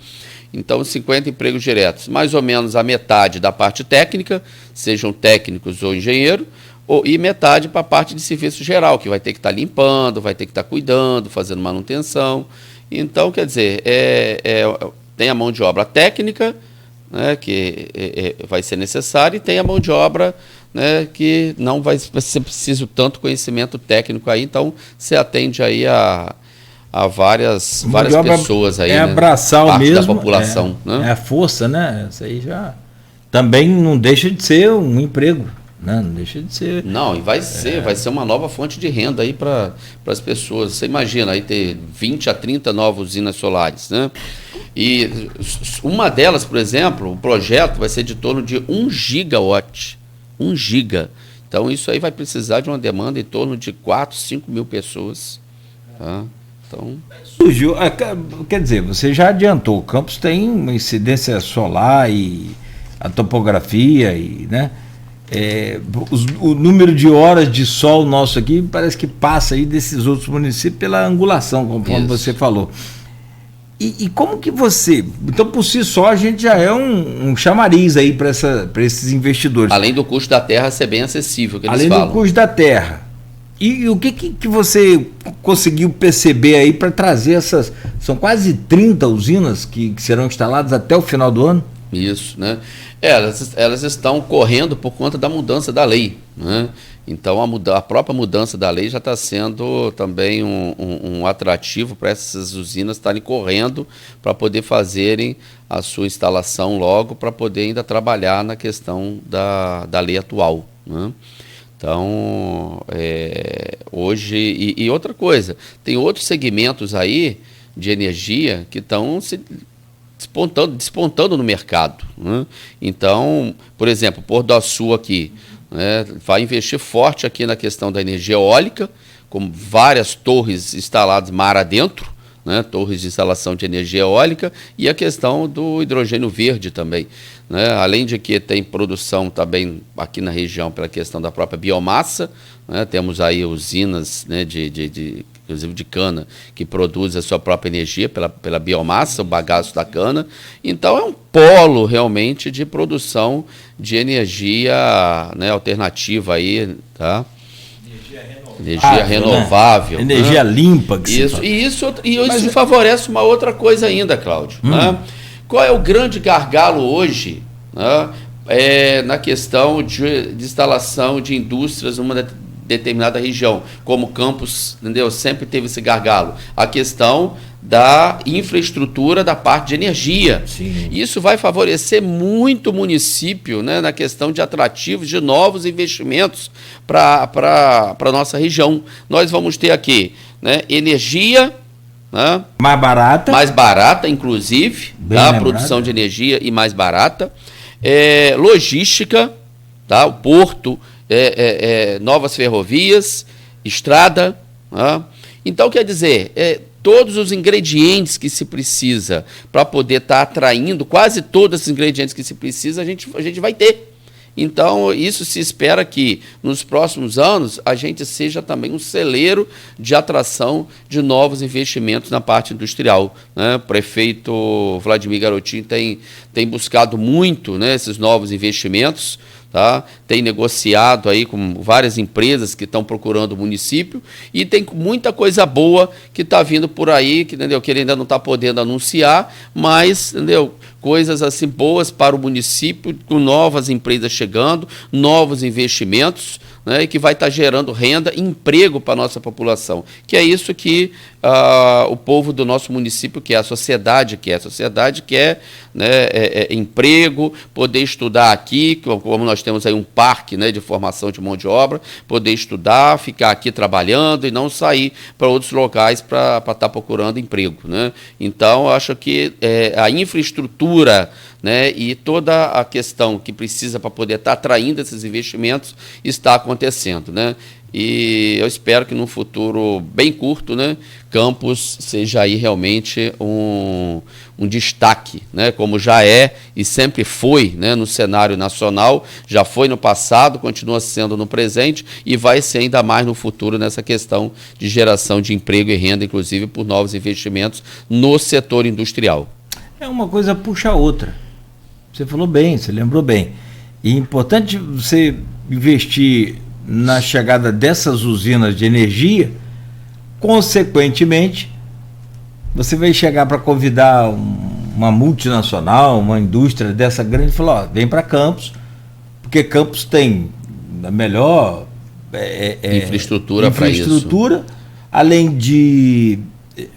Então, 50 empregos diretos, mais ou menos a metade da parte técnica, sejam técnicos ou engenheiro, e metade para a parte de serviço geral, que vai ter que estar limpando, vai ter que estar cuidando, fazendo manutenção. Então, quer dizer, tem a mão de obra técnica, né, que vai ser necessária, e tem a mão de obra, né, que não vai ser preciso tanto conhecimento técnico aí, então você atende aí a várias pessoas aí,
né,
abraçar
o mesmo,
da população. Né?
É a força, né? Isso aí já também não deixa de ser um emprego. Não deixa de ser.
Não, e vai ser uma nova fonte de renda aí para as pessoas. Você imagina aí ter 20 a 30 novas usinas solares, né? E uma delas, por exemplo, o projeto vai ser de torno de 1 gigawatt. 1 giga. Então isso aí vai precisar de uma demanda em torno de 4, 5 mil pessoas. Tá? Então...
Surgiu, quer dizer, você já adiantou, o campus tem uma incidência solar e a topografia e, né? O número de horas de sol nosso aqui parece que passa aí desses outros municípios pela angulação, conforme você falou. E como que você... Então, por si só, a gente já é um chamariz aí para esses investidores.
Além do custo da terra ser bem acessível, que eles
falam. Além do custo da terra. E o que você conseguiu perceber aí para trazer essas... São quase 30 usinas que serão instaladas até o final do ano?
Isso, né? Elas estão correndo por conta da mudança da lei, né? Então a própria mudança da lei já está sendo também um atrativo para essas usinas estarem correndo para poder fazerem a sua instalação logo, para poder ainda trabalhar na questão da lei atual, né? Então, hoje... E outra coisa, tem outros segmentos aí de energia que estão se despontando no mercado, né? Então, por exemplo, o Porto do Açu aqui, né, vai investir forte aqui na questão da energia eólica, com várias torres instaladas mar adentro, né, torres de instalação de energia eólica, e a questão do hidrogênio verde também, né? Além de que tem produção também aqui na região pela questão da própria biomassa, né? Temos aí usinas, né, inclusive de cana, que produz a sua própria energia pela biomassa, o bagaço da cana. Então é um polo realmente de produção de energia, né, alternativa aí, tá? Energia renovável,
né? Energia limpa.
Isso favorece uma outra coisa ainda, Cláudio. Né? Qual é o grande gargalo hoje, né, na questão de instalação de indústrias numa determinada região, como Campos, entendeu? Sempre teve esse gargalo. A questão da infraestrutura da parte de energia.
Sim.
Isso vai favorecer muito o município, né, na questão de atrativos, de novos investimentos para a nossa região. Nós vamos ter aqui, né, energia, né, mais barata, inclusive, tá? Produção de energia e mais barata, logística, tá? O porto, novas ferrovias, estrada, né? Então, quer dizer, todos os ingredientes que se precisa para poder estar atraindo, quase todos os ingredientes que se precisa, a gente vai ter. Então, isso se espera que, nos próximos anos, a gente seja também um celeiro de atração de novos investimentos na parte industrial, né? O prefeito Vladimir Garotinho tem buscado muito, né, esses novos investimentos, tá? Tem negociado aí com várias empresas que estão procurando o município, e tem muita coisa boa que está vindo por aí, entendeu? Que ele ainda não está podendo anunciar, mas, entendeu? Coisas assim boas para o município, com novas empresas chegando, novos investimentos, né, e que vai estar gerando renda e emprego para a nossa população. Que é isso que o povo do nosso município quer, a sociedade quer. A sociedade quer, né, emprego, poder estudar aqui, como nós temos aí um parque, né, de formação de mão de obra, poder estudar, ficar aqui trabalhando e não sair para outros locais para estar procurando emprego, né? Então, eu acho que a infraestrutura, né, e toda a questão que precisa para poder estar atraindo esses investimentos está acontecendo, né? e eu espero que num futuro bem curto, né, Campos seja aí realmente um destaque, né, como já é e sempre foi, né, no cenário nacional, já foi no passado, continua sendo no presente e vai ser ainda mais no futuro nessa questão de geração de emprego e renda, inclusive por novos investimentos no setor industrial.
É uma coisa puxa a outra. Você falou bem, você lembrou bem. E é importante você investir na chegada dessas usinas de energia, consequentemente, você vai chegar para convidar uma multinacional, uma indústria dessa grande, e falar, ó, vem para Campos, porque Campos tem a melhor
infraestrutura para isso.
Além de...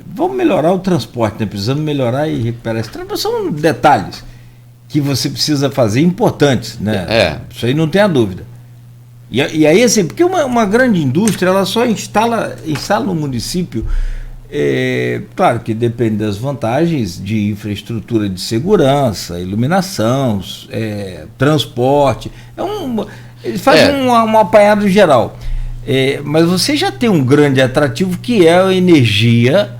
Vamos melhorar o transporte, né? Precisamos melhorar e recuperar esse transporte. São detalhes que você precisa fazer, importantes, né? Isso aí não tem a dúvida. E aí, assim, porque uma grande indústria, ela só instala no município, claro que depende das vantagens de infraestrutura de segurança, iluminação, transporte, eles fazem um apanhado geral. Mas você já tem um grande atrativo que é a energia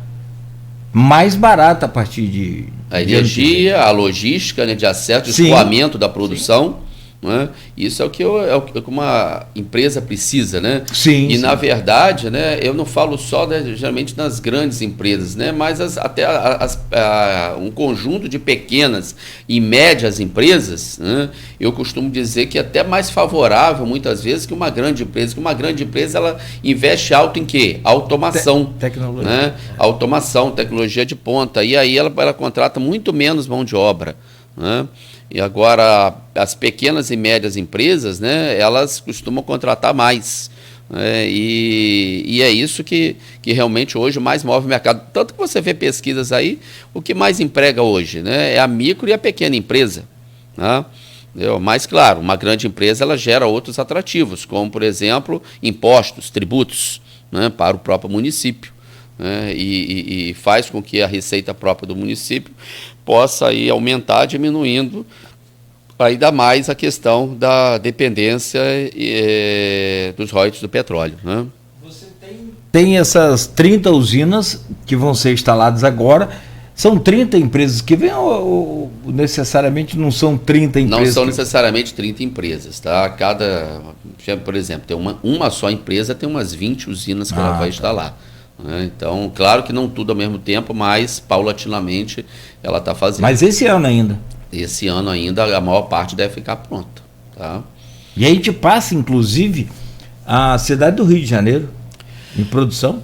mais barata a partir de...
A energia, a logística, né, de acesso, de escoamento da produção. Né? Isso é o que uma empresa precisa, né?
Sim.
Na verdade, né, eu não falo só, né, geralmente nas grandes empresas, né, mas um conjunto de pequenas e médias empresas, né, eu costumo dizer que é até mais favorável muitas vezes que uma grande empresa. Que uma grande empresa, ela investe alto em quê? Automação.
Tecnologia.
Né? Automação, tecnologia de ponta. E aí ela contrata muito menos mão de obra. Né? E agora, as pequenas e médias empresas, né, elas costumam contratar mais. Né, e é isso que realmente hoje mais move o mercado. Tanto que você vê pesquisas aí, o que mais emprega hoje, né, é a micro e a pequena empresa. Né? Mas, claro, uma grande empresa ela gera outros atrativos, como, por exemplo, impostos, tributos, né, para o próprio município. Né, e faz com que a receita própria do município possa aí aumentar, diminuindo ainda mais a questão da dependência dos royalties do petróleo. Né?
Você tem essas 30 usinas que vão ser instaladas agora. São 30 empresas que vêm ou necessariamente não são 30 empresas?
Não são necessariamente 30 empresas. Tá? Por exemplo, tem uma só empresa tem umas 20 usinas que ela vai instalar. Então, claro que não tudo ao mesmo tempo, mas paulatinamente ela está fazendo.
Mas esse ano ainda?
Esse ano ainda a maior parte deve ficar pronta. Tá?
E a gente passa, inclusive, a cidade do Rio de Janeiro em produção?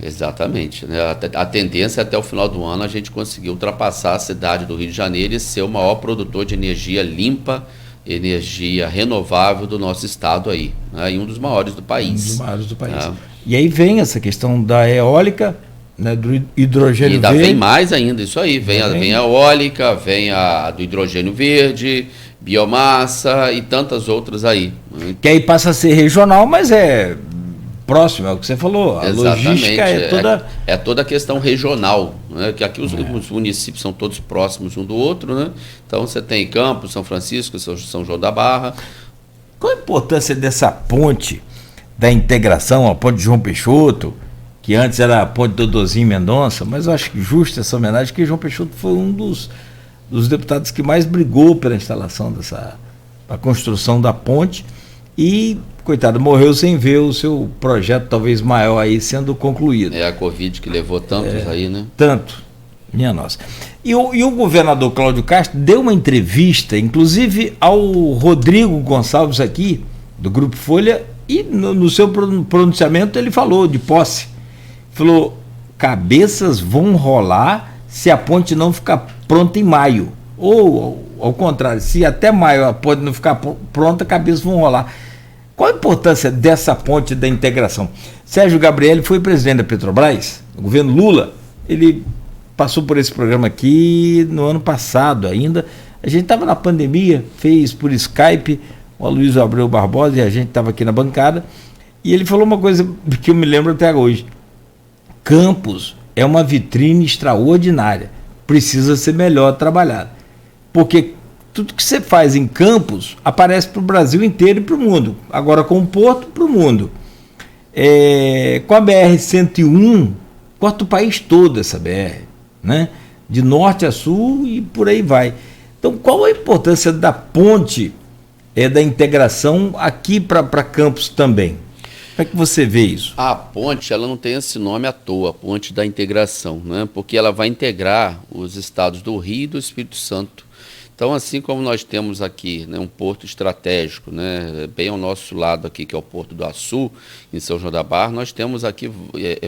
Exatamente. Né? A tendência é até o final do ano a gente conseguir ultrapassar a cidade do Rio de Janeiro e ser o maior produtor de energia limpa, energia renovável do nosso estado aí, né? E um dos maiores do país.
Um dos maiores do país. E aí vem essa questão da eólica, né, do hidrogênio verde.
E ainda vem mais ainda, isso aí. Vem a eólica, vem a do hidrogênio verde, biomassa e tantas outras aí.
Que aí passa a ser regional, mas é próximo, é o que você falou. A logística é toda...
É toda a questão regional, né? Que aqui os municípios são todos próximos um do outro, né? Então você tem Campos, São Francisco, São João da Barra.
Qual a importância dessa ponte da integração, a ponte de João Peixoto, que antes era a ponte Dodozinho Mendonça, mas eu acho justa essa homenagem, que João Peixoto foi um dos deputados que mais brigou pela instalação a construção da ponte e, coitado, morreu sem ver o seu projeto talvez maior aí sendo concluído.
É a Covid que levou tantos aí, né?
Tanto, minha nossa. E o governador Cláudio Castro deu uma entrevista, inclusive ao Rodrigo Gonçalves aqui, do Grupo Folha, e no seu pronunciamento ele falou de posse. Falou, cabeças vão rolar se a ponte não ficar pronta em maio. Ou, ao contrário, se até maio a ponte não ficar pronta, cabeças vão rolar. Qual a importância dessa ponte da integração? Sérgio Gabrielli foi presidente da Petrobras, no governo Lula. Ele passou por esse programa aqui no ano passado ainda. A gente estava na pandemia, fez por Skype, o Aloysio Abreu Barbosa, e a gente estava aqui na bancada, e ele falou uma coisa que eu me lembro até hoje. Campos é uma vitrine extraordinária, precisa ser melhor trabalhada, porque tudo que você faz em Campos aparece para o Brasil inteiro e para o mundo, agora com o porto para o mundo. Com a BR-101, corta o país todo essa BR, né? De norte a sul e por aí vai. Então, qual a importância da ponte, da integração aqui para Campos também? Como é que você vê isso?
A ponte, ela não tem esse nome à toa, a ponte da integração, né? Porque ela vai integrar os estados do Rio e do Espírito Santo. Então, assim como nós temos aqui, né, um porto estratégico, né, bem ao nosso lado aqui, que é o Porto do Açu, em São João da Barra, nós temos aqui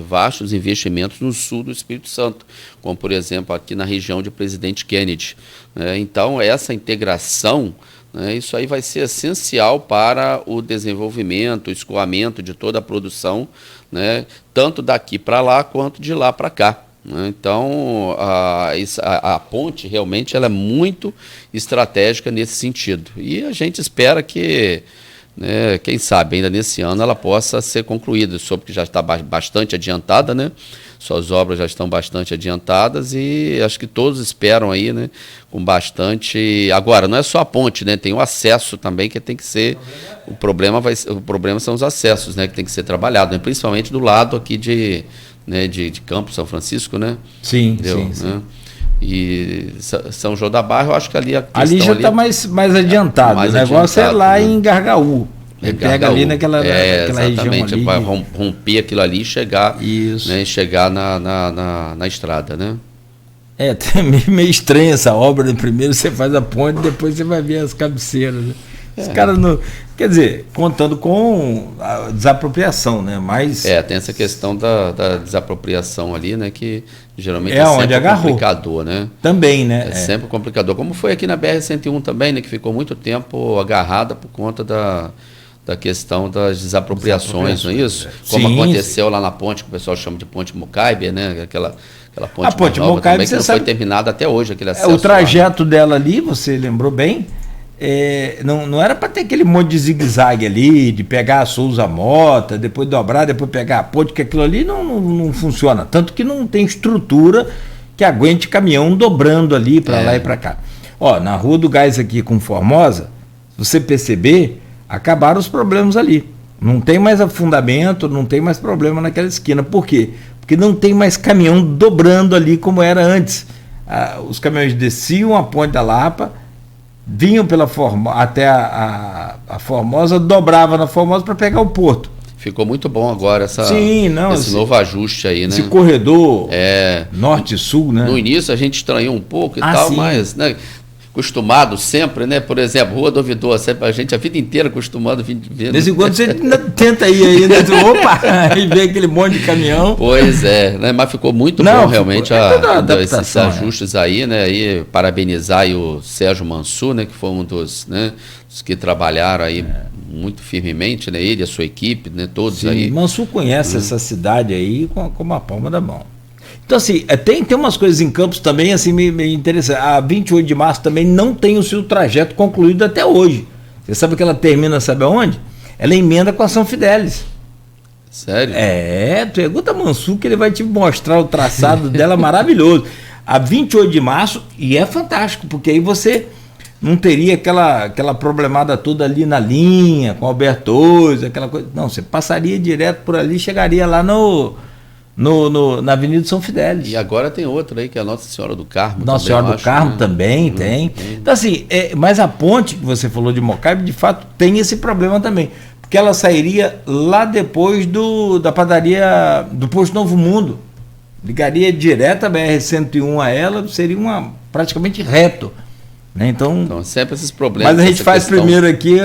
vastos investimentos no sul do Espírito Santo, como, por exemplo, aqui na região de Presidente Kennedy. Então, essa integração, isso aí vai ser essencial para o desenvolvimento, o escoamento de toda a produção, né, tanto daqui para lá quanto de lá para cá. Então, a ponte realmente ela é muito estratégica nesse sentido. E a gente espera que, né, quem sabe, ainda nesse ano ela possa ser concluída. Soube que já está bastante adiantada, né? Suas obras já estão bastante adiantadas e acho que todos esperam aí, né, com bastante... Agora, não é só a ponte, né? Tem o acesso também que tem que ser... O problema são os acessos, né, que tem que ser trabalhado, né? Principalmente do lado aqui de Campos, São Francisco, né?
Sim,
entendeu?
sim.
Né? E São João da Barra, eu acho que ali a questão...
Ali já está mais adiantado, o negócio é lá, né, em Gargaú. Ele pega ali naquela região ali.
Vai romper aquilo ali e chegar, né, chegar na estrada, né?
Até meio estranha essa obra, né? Primeiro você faz a ponte, depois você vai ver as cabeceiras, né? Os caras não... Quer dizer, contando com a desapropriação, né? Mas...
tem essa questão da desapropriação ali, né? Que geralmente
onde
sempre complicador, né?
Também, né?
É sempre complicador. Como foi aqui na BR-101 também, né? Que ficou muito tempo agarrada por conta da questão das desapropriações, não é isso? Como aconteceu lá na ponte, que o pessoal chama de Ponte Mocaibe, né? Aquela ponte,
a ponte Mocaibe,
que não foi terminada até hoje, aquele acesso.
O trajeto dela ali, você lembrou bem, não era para ter aquele monte de zigue-zague ali, de pegar a Souza Mota, depois dobrar, depois pegar a ponte, que aquilo ali não funciona. Tanto que não tem estrutura que aguente caminhão dobrando ali para lá e para cá. Na Rua do Gás aqui com Formosa, se você perceber, acabaram os problemas ali. Não tem mais afundamento, não tem mais problema naquela esquina. Por quê? Porque não tem mais caminhão dobrando ali como era antes. Os caminhões desciam a Ponte da Lapa, vinham até a Formosa, dobrava na Formosa para pegar o porto.
Ficou muito bom agora esse novo ajuste aí, né?
Esse corredor norte e sul, né?
No início a gente estranhou um pouco e tal, mas... Né, acostumado sempre, né? Por exemplo, Rua do Ouvidor, sempre a gente a vida inteira acostumado vendo. De
vez em quando você tenta ir aí, né? Opa! E vê aquele monte de caminhão.
Pois né? Mas ficou muito bom realmente esses ajustes aí, né? E parabenizar aí o Sérgio Mansur, né? Que foi um dos que trabalharam aí muito firmemente, né? Ele e a sua equipe, né? Todos aí.
Mansur conhece essa cidade aí com uma palma da mão. Então, assim, tem umas coisas em Campos também, assim, meio interessantes. A 28 de março também não tem o seu trajeto concluído até hoje. Você sabe que ela termina, sabe aonde? Ela emenda com a São Fidélis.
Sério?
Pergunta a Mansur que ele vai te mostrar o traçado dela maravilhoso. A 28 de março, e é fantástico, porque aí você não teria aquela problemada toda ali na linha, com Alberto Oz, aquela coisa. Não, você passaria direto por ali e chegaria lá na Avenida São Fidélis.
E agora tem outra aí, que é a Nossa Senhora do Carmo.
Nossa Senhora do Carmo também tem. Então, assim, mas a ponte que você falou de Mocaibe, de fato, tem esse problema também. Porque ela sairia lá depois da padaria do Posto Novo Mundo. Ligaria direto a BR-101 a ela, seria praticamente reto. Né? Então,
sempre esses problemas.
Mas a gente faz primeiro aqui...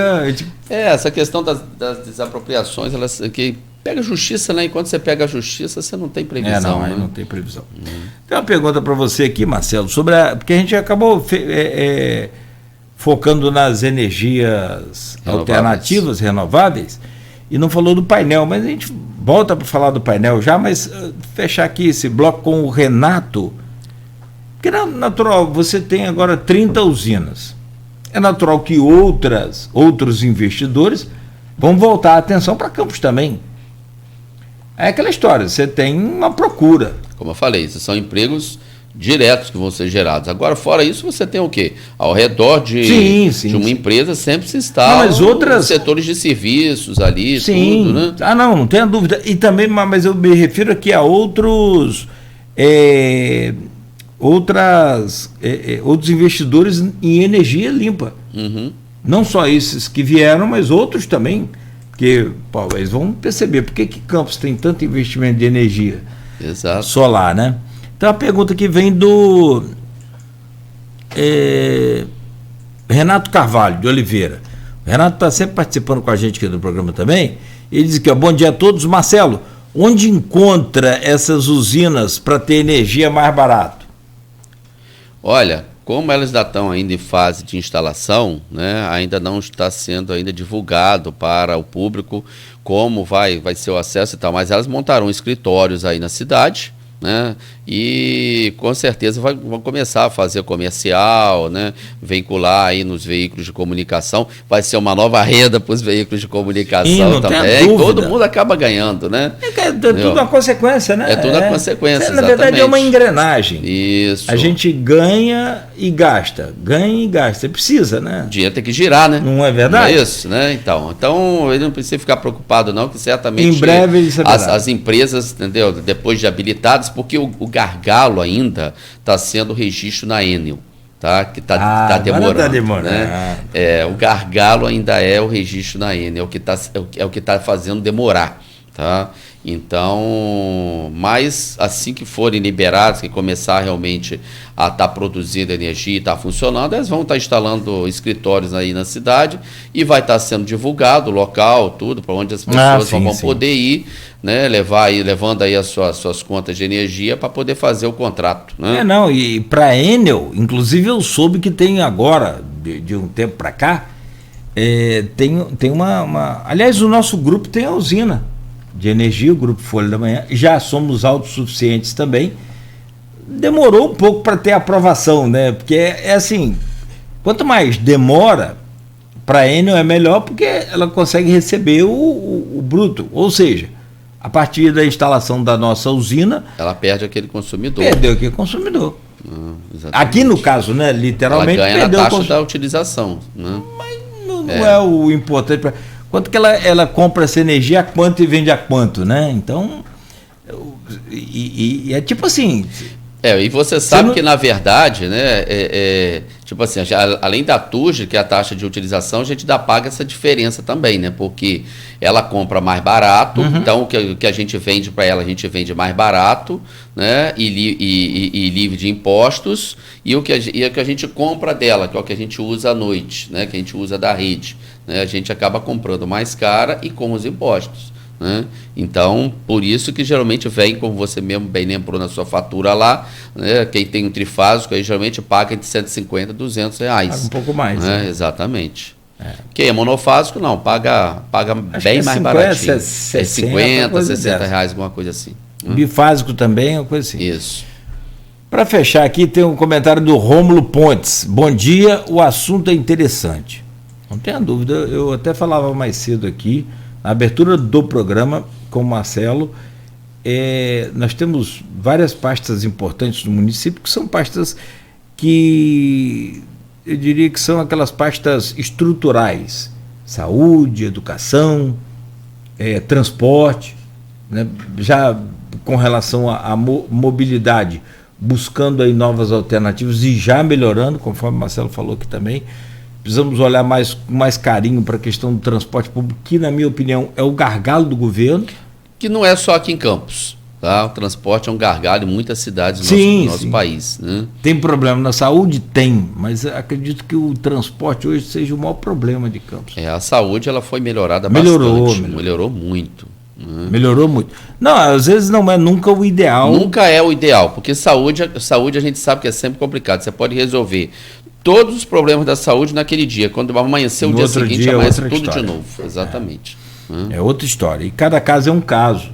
essa questão das desapropriações, elas que pega a justiça, né? Enquanto você pega a justiça, você não tem previsão.
Não tem previsão. Tem uma pergunta para você aqui, Marcelo, porque a gente acabou focando nas energias alternativas, renováveis, e não falou do painel, mas a gente volta para falar do painel já, mas fechar aqui esse bloco com o Renato, porque é natural, você tem agora 30 usinas. É natural que outros investidores vão voltar a atenção para Campos também. É aquela história, você tem uma procura.
Como eu falei, esses são empregos diretos que vão ser gerados. Agora, fora isso, você tem o quê? Ao redor de uma empresa sempre se instalam setores de serviços ali, tudo, né?
Não tenha dúvida. E também, mas eu me refiro aqui a outros investidores em energia limpa. Não só esses que vieram, mas outros também. Porque eles vão perceber por que Campos tem tanto investimento de energia solar, né? Então a pergunta que vem do Renato Carvalho, de Oliveira. O Renato está sempre participando com a gente aqui do programa também. Ele diz que, bom dia a todos. Marcelo, onde encontra essas usinas para ter energia mais barato?
Olha, como elas ainda estão ainda em fase de instalação, né, ainda não está sendo ainda divulgado para o público como vai ser o acesso e tal, mas elas montarão escritórios aí na cidade, né, e com certeza vão começar a fazer comercial, né, vincular aí nos veículos de comunicação, vai ser uma nova renda para os veículos de comunicação também, todo mundo acaba ganhando, né?
É tudo uma consequência, né?
É tudo uma consequência,
na verdade é uma engrenagem.
Isso.
A gente ganha e gasta, você precisa, né?
O dinheiro tem que girar, né?
Não é verdade?
Não é isso, né? Então ele não precisa ficar preocupado não, que certamente
em breve ele
as empresas, entendeu? Depois de habilitadas, porque o gargalo ainda está sendo o registro na Enel, tá? Que está demorando. Né? O gargalo ainda é o registro na Enel, é o que está fazendo demorar, tá? Então, mas assim que forem liberados, que começar realmente a estar produzindo energia e estar funcionando, eles vão estar instalando escritórios aí na cidade e vai estar sendo divulgado o local, tudo, para onde as pessoas vão poder ir, né, levando aí as suas contas de energia para poder fazer o contrato. Né?
E para a Enel, inclusive eu soube que tem agora, de um tempo para cá, tem uma... Aliás, o nosso grupo tem a usina de energia, o Grupo Folha da Manhã, já somos autossuficientes também. Demorou um pouco para ter aprovação, né? Porque é assim, quanto mais demora, para a Enel é melhor, porque ela consegue receber o bruto, ou seja, a partir da instalação da nossa usina,
ela perde aquele consumidor.
Perdeu aquele consumidor. Aqui no caso, né, literalmente,
ela ganha na taxa da utilização. Né?
Mas não é o importante para... Quanto que ela compra essa energia, a quanto e vende a quanto, né? Então, é tipo assim...
E você sabe que, na verdade, né, tipo assim, além da TUJ, que é a taxa de utilização, a gente paga essa diferença também, né? Porque ela compra mais barato, então o que a gente vende para ela, a gente vende mais barato, né? E livre de impostos, e o que a gente compra dela, que é o que a gente usa à noite, né? Que a gente usa da rede, né? A gente acaba comprando mais cara e com os impostos. Né? Então, por isso que geralmente vem, como você mesmo bem lembrou na sua fatura lá, né? Quem tem um trifásico aí geralmente paga entre 150 e 200 reais.
Paga um pouco mais.
Né?
Né?
Exatamente. Quem é monofásico, não, paga bem mais
50,
baratinho.
50,
60 reais, alguma coisa assim.
Bifásico também, uma coisa assim.
Isso.
Para fechar aqui, tem um comentário do Rômulo Pontes. Bom dia, o assunto é interessante. Não tenha dúvida, eu até falava mais cedo aqui, na abertura do programa com o Marcelo, nós temos várias pastas importantes no município, que são pastas que eu diria que são aquelas pastas estruturais: saúde, educação, transporte, né? Já com relação à mobilidade, buscando aí novas alternativas e já melhorando, conforme o Marcelo falou aqui também. Precisamos olhar mais carinho para a questão do transporte público, que, na minha opinião, é o gargalo do governo.
Que não é só aqui em Campos. Tá? O transporte é um gargalo em muitas cidades do nosso país. Né?
Tem problema na saúde? Tem, mas acredito que o transporte hoje seja o maior problema de Campos.
A saúde ela foi melhorada bastante. Melhorou muito. Né?
Melhorou muito. Não, às vezes não é nunca o ideal.
Nunca é o ideal, porque saúde a gente sabe que é sempre complicado. Você pode resolver todos os problemas da saúde naquele dia. Quando amanhecer o dia seguinte, amanhece tudo história. De novo. Exatamente.
É outra história. E cada caso é um caso.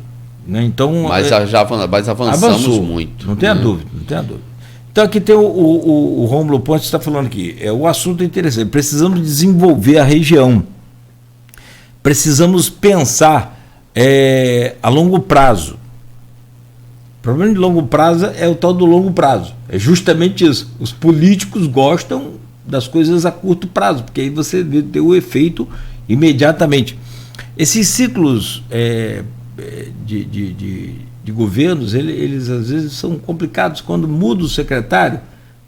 Né? Então,
mas avançamos muito.
Não tenha dúvida, não tenha dúvida. Então aqui tem o Rômulo Pontes está falando aqui. O assunto é interessante. Precisamos desenvolver a região. Precisamos pensar a longo prazo. problema de longo prazo é o tal do longo prazo. É justamente isso. Os políticos gostam das coisas a curto prazo, porque aí você vê ter o efeito imediatamente. Esses ciclos de governos, eles às vezes são complicados. Quando muda o secretário,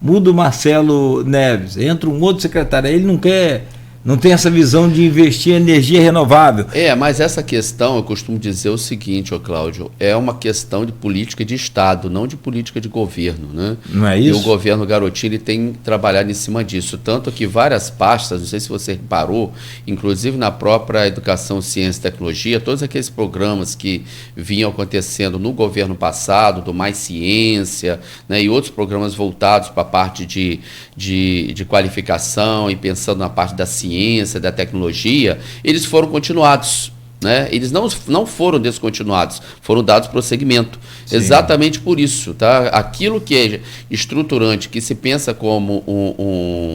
muda o Marcelo Neves, entra um outro secretário, aí ele não tem essa visão de investir em energia renovável.
Mas essa questão, eu costumo dizer o seguinte, Cláudio, é uma questão de política de Estado, não de política de governo, né?
Não é isso?
E o governo Garotinho ele tem trabalhado em cima disso, tanto que várias pastas, não sei se você reparou, inclusive na própria Educação, Ciência e Tecnologia, todos aqueles programas que vinham acontecendo no governo passado, do Mais Ciência, né, e outros programas voltados para a parte de qualificação e pensando na parte da ciência, da tecnologia, eles foram continuados, né? Eles não foram descontinuados, foram dados prosseguimento. Sim. Exatamente por isso, tá? Aquilo que é estruturante, que se pensa como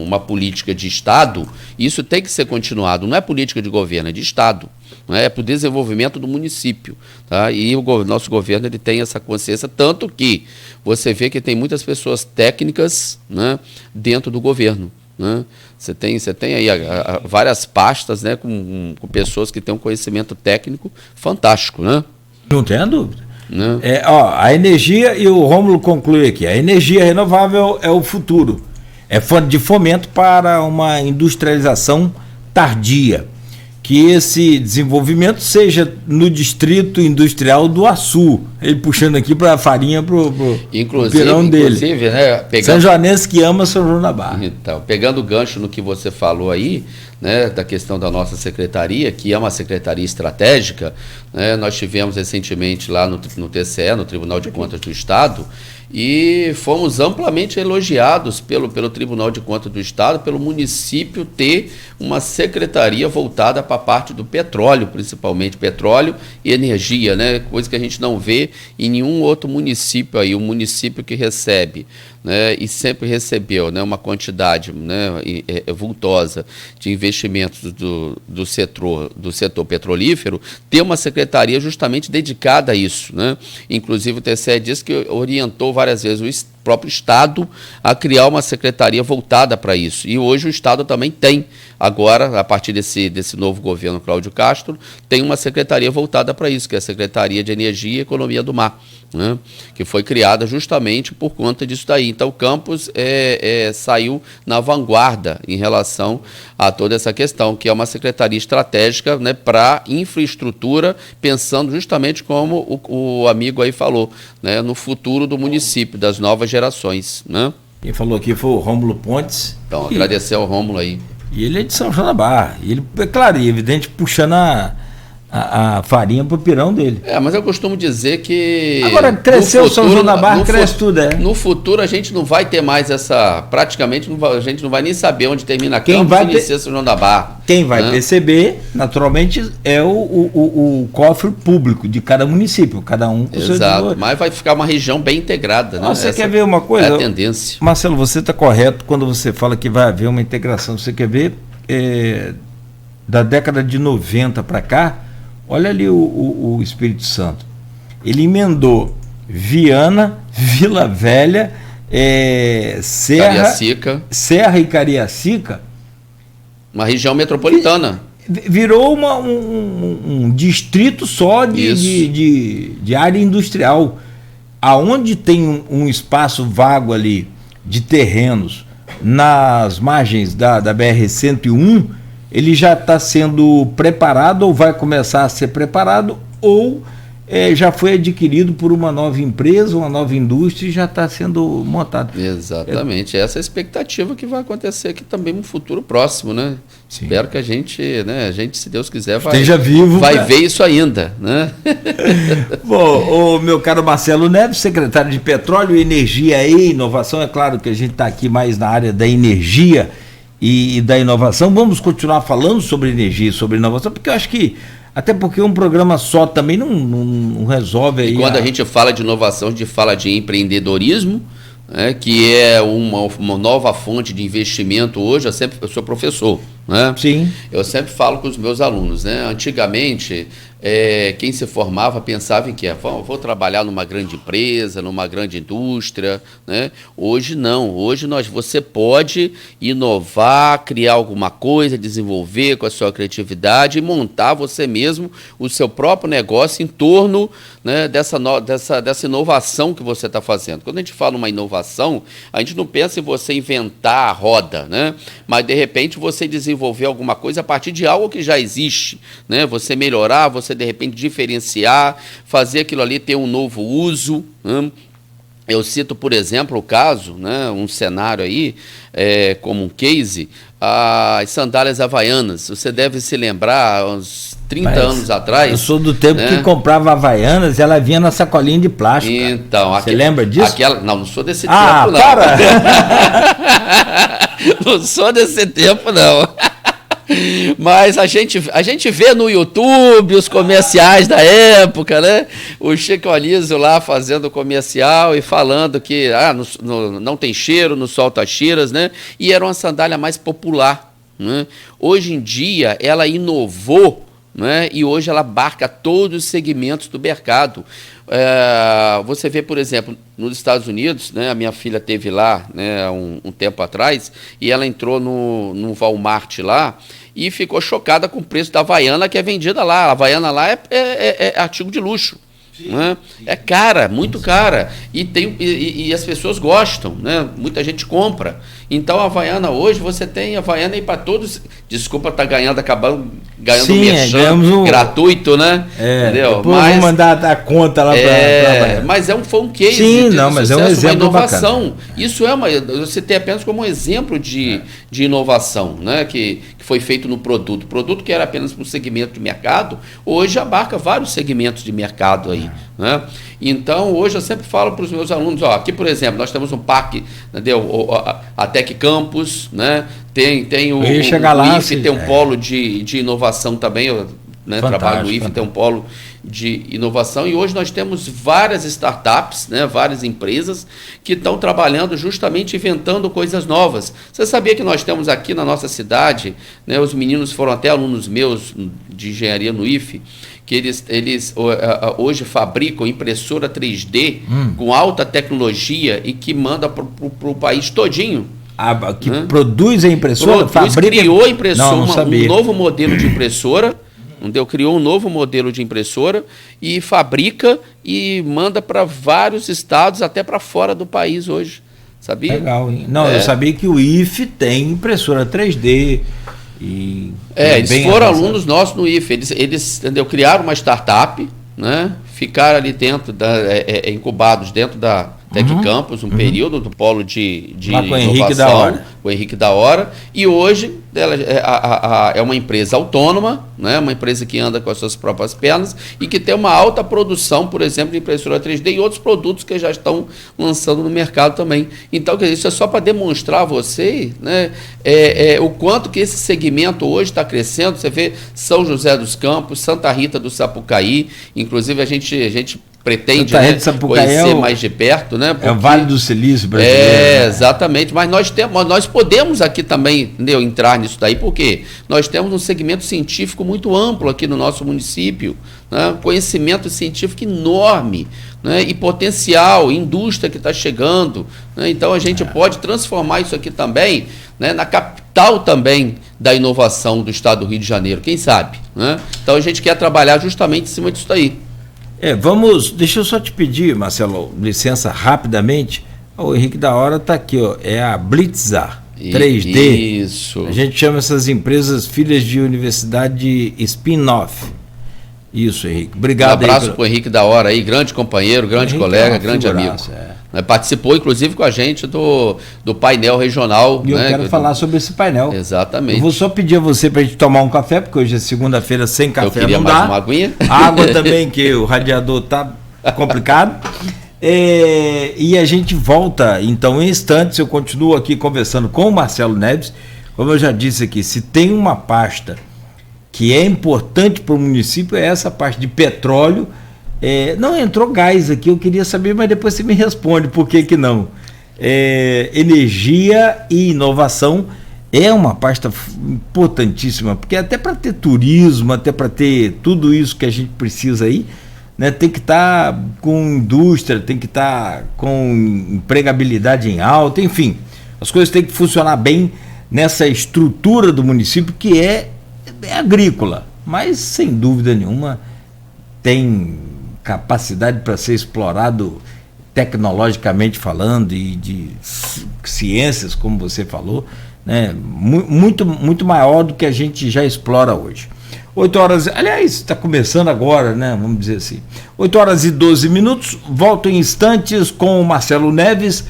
uma política de Estado, isso tem que ser continuado. Não é política de governo, é de Estado. Não é para o desenvolvimento do município. Tá? E o nosso governo ele tem essa consciência, tanto que você vê que tem muitas pessoas técnicas, né, dentro do governo. Né? Você tem aí várias pastas, né, com pessoas que têm um conhecimento técnico fantástico. Né?
Não tem dúvida. Né? A energia, e o Rômulo conclui aqui, a energia renovável é o futuro. É de fomento para uma industrialização tardia. Que esse desenvolvimento seja no distrito industrial do Açu. Ele puxando aqui para a farinha para o pirão dele.
Inclusive, né,
São Joanense que ama São João da Barra.
Então, pegando o gancho no que você falou aí, né, da questão da nossa secretaria, que é uma secretaria estratégica, né, nós tivemos recentemente lá no TCE, no Tribunal de Contas do Estado, e fomos amplamente elogiados pelo Tribunal de Contas do Estado, pelo município ter uma secretaria voltada para a parte do petróleo, principalmente petróleo e energia, né? Coisa que a gente não vê em nenhum outro município aí, um município que recebe, né, e sempre recebeu, né, uma quantidade, né, vultosa de investimentos do setor petrolífero, ter uma secretaria justamente dedicada a isso. Né? Inclusive o TCE disse que orientou várias vezes o próprio Estado a criar uma secretaria voltada para isso. E hoje o Estado também tem, agora, a partir desse novo governo Cláudio Castro, tem uma secretaria voltada para isso, que é a Secretaria de Energia e Economia do Mar, né? Que foi criada justamente por conta disso daí. Então o Campos saiu na vanguarda em relação a toda essa questão, que é uma secretaria estratégica, né, para infraestrutura, pensando justamente como o amigo aí falou, né, no futuro do município, das novas gerações. Né?
Quem falou aqui foi o Rômulo Pontes.
Então, agradecer ao Rômulo aí.
E ele é de São João da Barra. E ele, é claro, e evidente, puxando a farinha pro pirão dele.
Mas eu costumo dizer que...
Agora, cresceu
futuro,
São João da Barra, cresce tudo,
No futuro, a gente não vai ter mais essa... Praticamente, a gente não vai nem saber onde termina Campos e inicia São João da Barra.
Quem vai perceber, naturalmente, é o cofre público de cada município, cada um com seu
Exato, mas vai ficar uma região bem integrada. Né?
Você quer ver uma coisa?
É a tendência.
Marcelo, você está correto quando você fala que vai haver uma integração. Você quer ver, da década de 90 para cá, olha ali o Espírito Santo. Ele emendou Viana, Vila Velha, Serra e Cariacica.
Uma região metropolitana.
Virou um distrito só de área industrial. Aonde tem um espaço vago ali de terrenos nas margens da BR-101, ele já está sendo preparado ou vai começar a ser preparado ou já foi adquirido por uma nova empresa, uma nova indústria e já está sendo montado.
Exatamente, essa é a expectativa que vai acontecer aqui também no futuro próximo, né? Sim. Espero que a gente, se Deus quiser, vai ver isso ainda, né?
Bom, o meu caro Marcelo Neves, secretário de Petróleo, Energia e Inovação, é claro que a gente está aqui mais na área da energia e da inovação. Vamos continuar falando sobre energia e sobre inovação, porque eu acho que até porque um programa só também não resolve aí.
E quando a gente fala de inovação, a gente fala de empreendedorismo, que é uma nova fonte de investimento hoje. Eu sou professor, né?
Sim.
Eu sempre falo com os meus alunos, né? Antigamente, quem se formava pensava em que vou trabalhar numa grande empresa, numa grande indústria, né? Hoje não, hoje você pode inovar, criar alguma coisa, desenvolver com a sua criatividade e montar você mesmo o seu próprio negócio em torno, né, dessa inovação que você está fazendo. Quando a gente fala uma inovação, a gente não pensa em você inventar a roda, né? Mas de repente você desenvolver alguma coisa a partir de algo que já existe, né? Você melhorar, você de repente diferenciar, fazer aquilo ali ter um novo uso, né? Eu cito, por exemplo, o caso, né, um cenário aí, como um case, as sandálias havaianas. Você deve se lembrar, uns 30 anos atrás.
Eu sou do tempo, né, que comprava havaianas e ela vinha na sacolinha de plástico.
Então,
você lembra disso?
Não sou desse tempo, não.
Para!
Não sou desse tempo, não. Mas a gente vê no YouTube os comerciais da época, né? O Chico Anísio lá fazendo comercial e falando que não tem cheiro, não solta cheiras, né? E era uma sandália mais popular, né? Hoje em dia ela inovou, né? E hoje ela abarca todos os segmentos do mercado. Você vê, por exemplo, nos Estados Unidos, né, a minha filha teve lá, né, um tempo atrás, e ela entrou no Walmart lá e ficou chocada com o preço da Havaiana que é vendida lá. A Havaiana lá é artigo de luxo. Né? É cara, muito cara. E as pessoas gostam, né? Muita gente compra. Então a Havaiana hoje, você tem Havaiana aí para todos. Desculpa estar acabando ganhando merchan gratuito, né? Entendeu?
Depois eu vou mandar a conta lá para
mas foi um case.
Sim, mas é um exemplo,
uma inovação.
Bacana.
Isso você tem apenas como um exemplo de inovação, né? Que foi feito no produto. O produto que era apenas para um segmento de mercado, hoje abarca vários segmentos de mercado aí. Né? Então, hoje eu sempre falo para os meus alunos, aqui, por exemplo, nós temos um parque, entendeu? A Tec Campus, né? Tem o IFE, tem um polo de inovação também, né? Trabalho no IFE, tem um polo de inovação, e hoje nós temos várias startups, né, várias empresas que estão trabalhando justamente inventando coisas novas. Você sabia que nós temos aqui na nossa cidade, né, os meninos foram até alunos meus de engenharia no IFE, que eles hoje fabricam impressora 3D com alta tecnologia e que manda para o país todinho.
Produz a impressora?
Criou a impressora, um novo modelo de impressora. Criou um novo modelo de impressora e fabrica e manda para vários estados, até para fora do país hoje. Sabia?
Legal, hein? Eu sabia que o IFE tem impressora 3D.
Eles foram alunos nossos no IFE. Eles criaram uma startup, né? Ficaram ali dentro, incubados dentro da Tec Campus, um período do polo de inovação, o Henrique da Hora, e hoje ela é uma empresa autônoma, né, uma empresa que anda com as suas próprias pernas e que tem uma alta produção, por exemplo, de impressora 3D e outros produtos que já estão lançando no mercado também. Então, isso é só para demonstrar a você, né, o quanto que esse segmento hoje está crescendo. Você vê São José dos Campos, Santa Rita do Sapucaí, inclusive a gente pretende, né, conhecer mais de perto, né?
Porque é o Vale do Silício brasileiro.
Exatamente. Mas nós podemos aqui também, entendeu, entrar nisso daí, porque nós temos um segmento científico muito amplo aqui no nosso município, né? Conhecimento científico enorme, né? E potencial, indústria que está chegando, né? Então a gente pode transformar isso aqui também, né, na capital também da inovação do estado do Rio de Janeiro, quem sabe, né? Então a gente quer trabalhar justamente em cima disso daí.
Deixa eu só te pedir, Marcelo, licença rapidamente. O Henrique da Hora está aqui, é a Blitzar 3D.
Isso.
A gente chama essas empresas filhas de universidade spin-off. Isso, Henrique. Obrigado.
Um abraço para o Henrique da Hora aí, grande companheiro, grande colega, grande amigo. Participou, inclusive, com a gente do painel regional.
E eu quero falar sobre esse painel.
Exatamente.
Eu vou só pedir a você para a gente tomar um café, porque hoje é segunda-feira sem café. Eu
queria
não
mais
dá.
uma aguinha.
Água também, que o radiador está complicado. E a gente volta, então, em instantes. Eu continuo aqui conversando com o Marcelo Neves. Como eu já disse aqui, se tem uma pasta que é importante para o município, é essa parte de petróleo. Não entrou gás aqui, eu queria saber, mas depois você me responde por que não. Energia e inovação é uma pasta importantíssima, porque até para ter turismo, até para ter tudo isso que a gente precisa aí, né, tem que estar com indústria, tem que estar com empregabilidade em alta, enfim, as coisas têm que funcionar bem nessa estrutura do município que é agrícola, mas sem dúvida nenhuma tem capacidade para ser explorado tecnologicamente falando e de ciências, como você falou, né, muito maior do que a gente já explora hoje. 8 horas, aliás, está começando agora, né? Vamos dizer assim. 8 horas e 12 minutos, volto em instantes com o Marcelo Neves,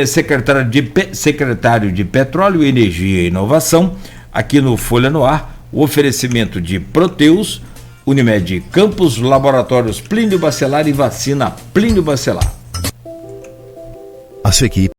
secretário de Petróleo, Energia e Inovação, aqui no Folha no Ar, o oferecimento de Proteus, Unimed Campos, Laboratórios Plínio Bacelar e Vacina Plínio Bacelar.
A sua equipe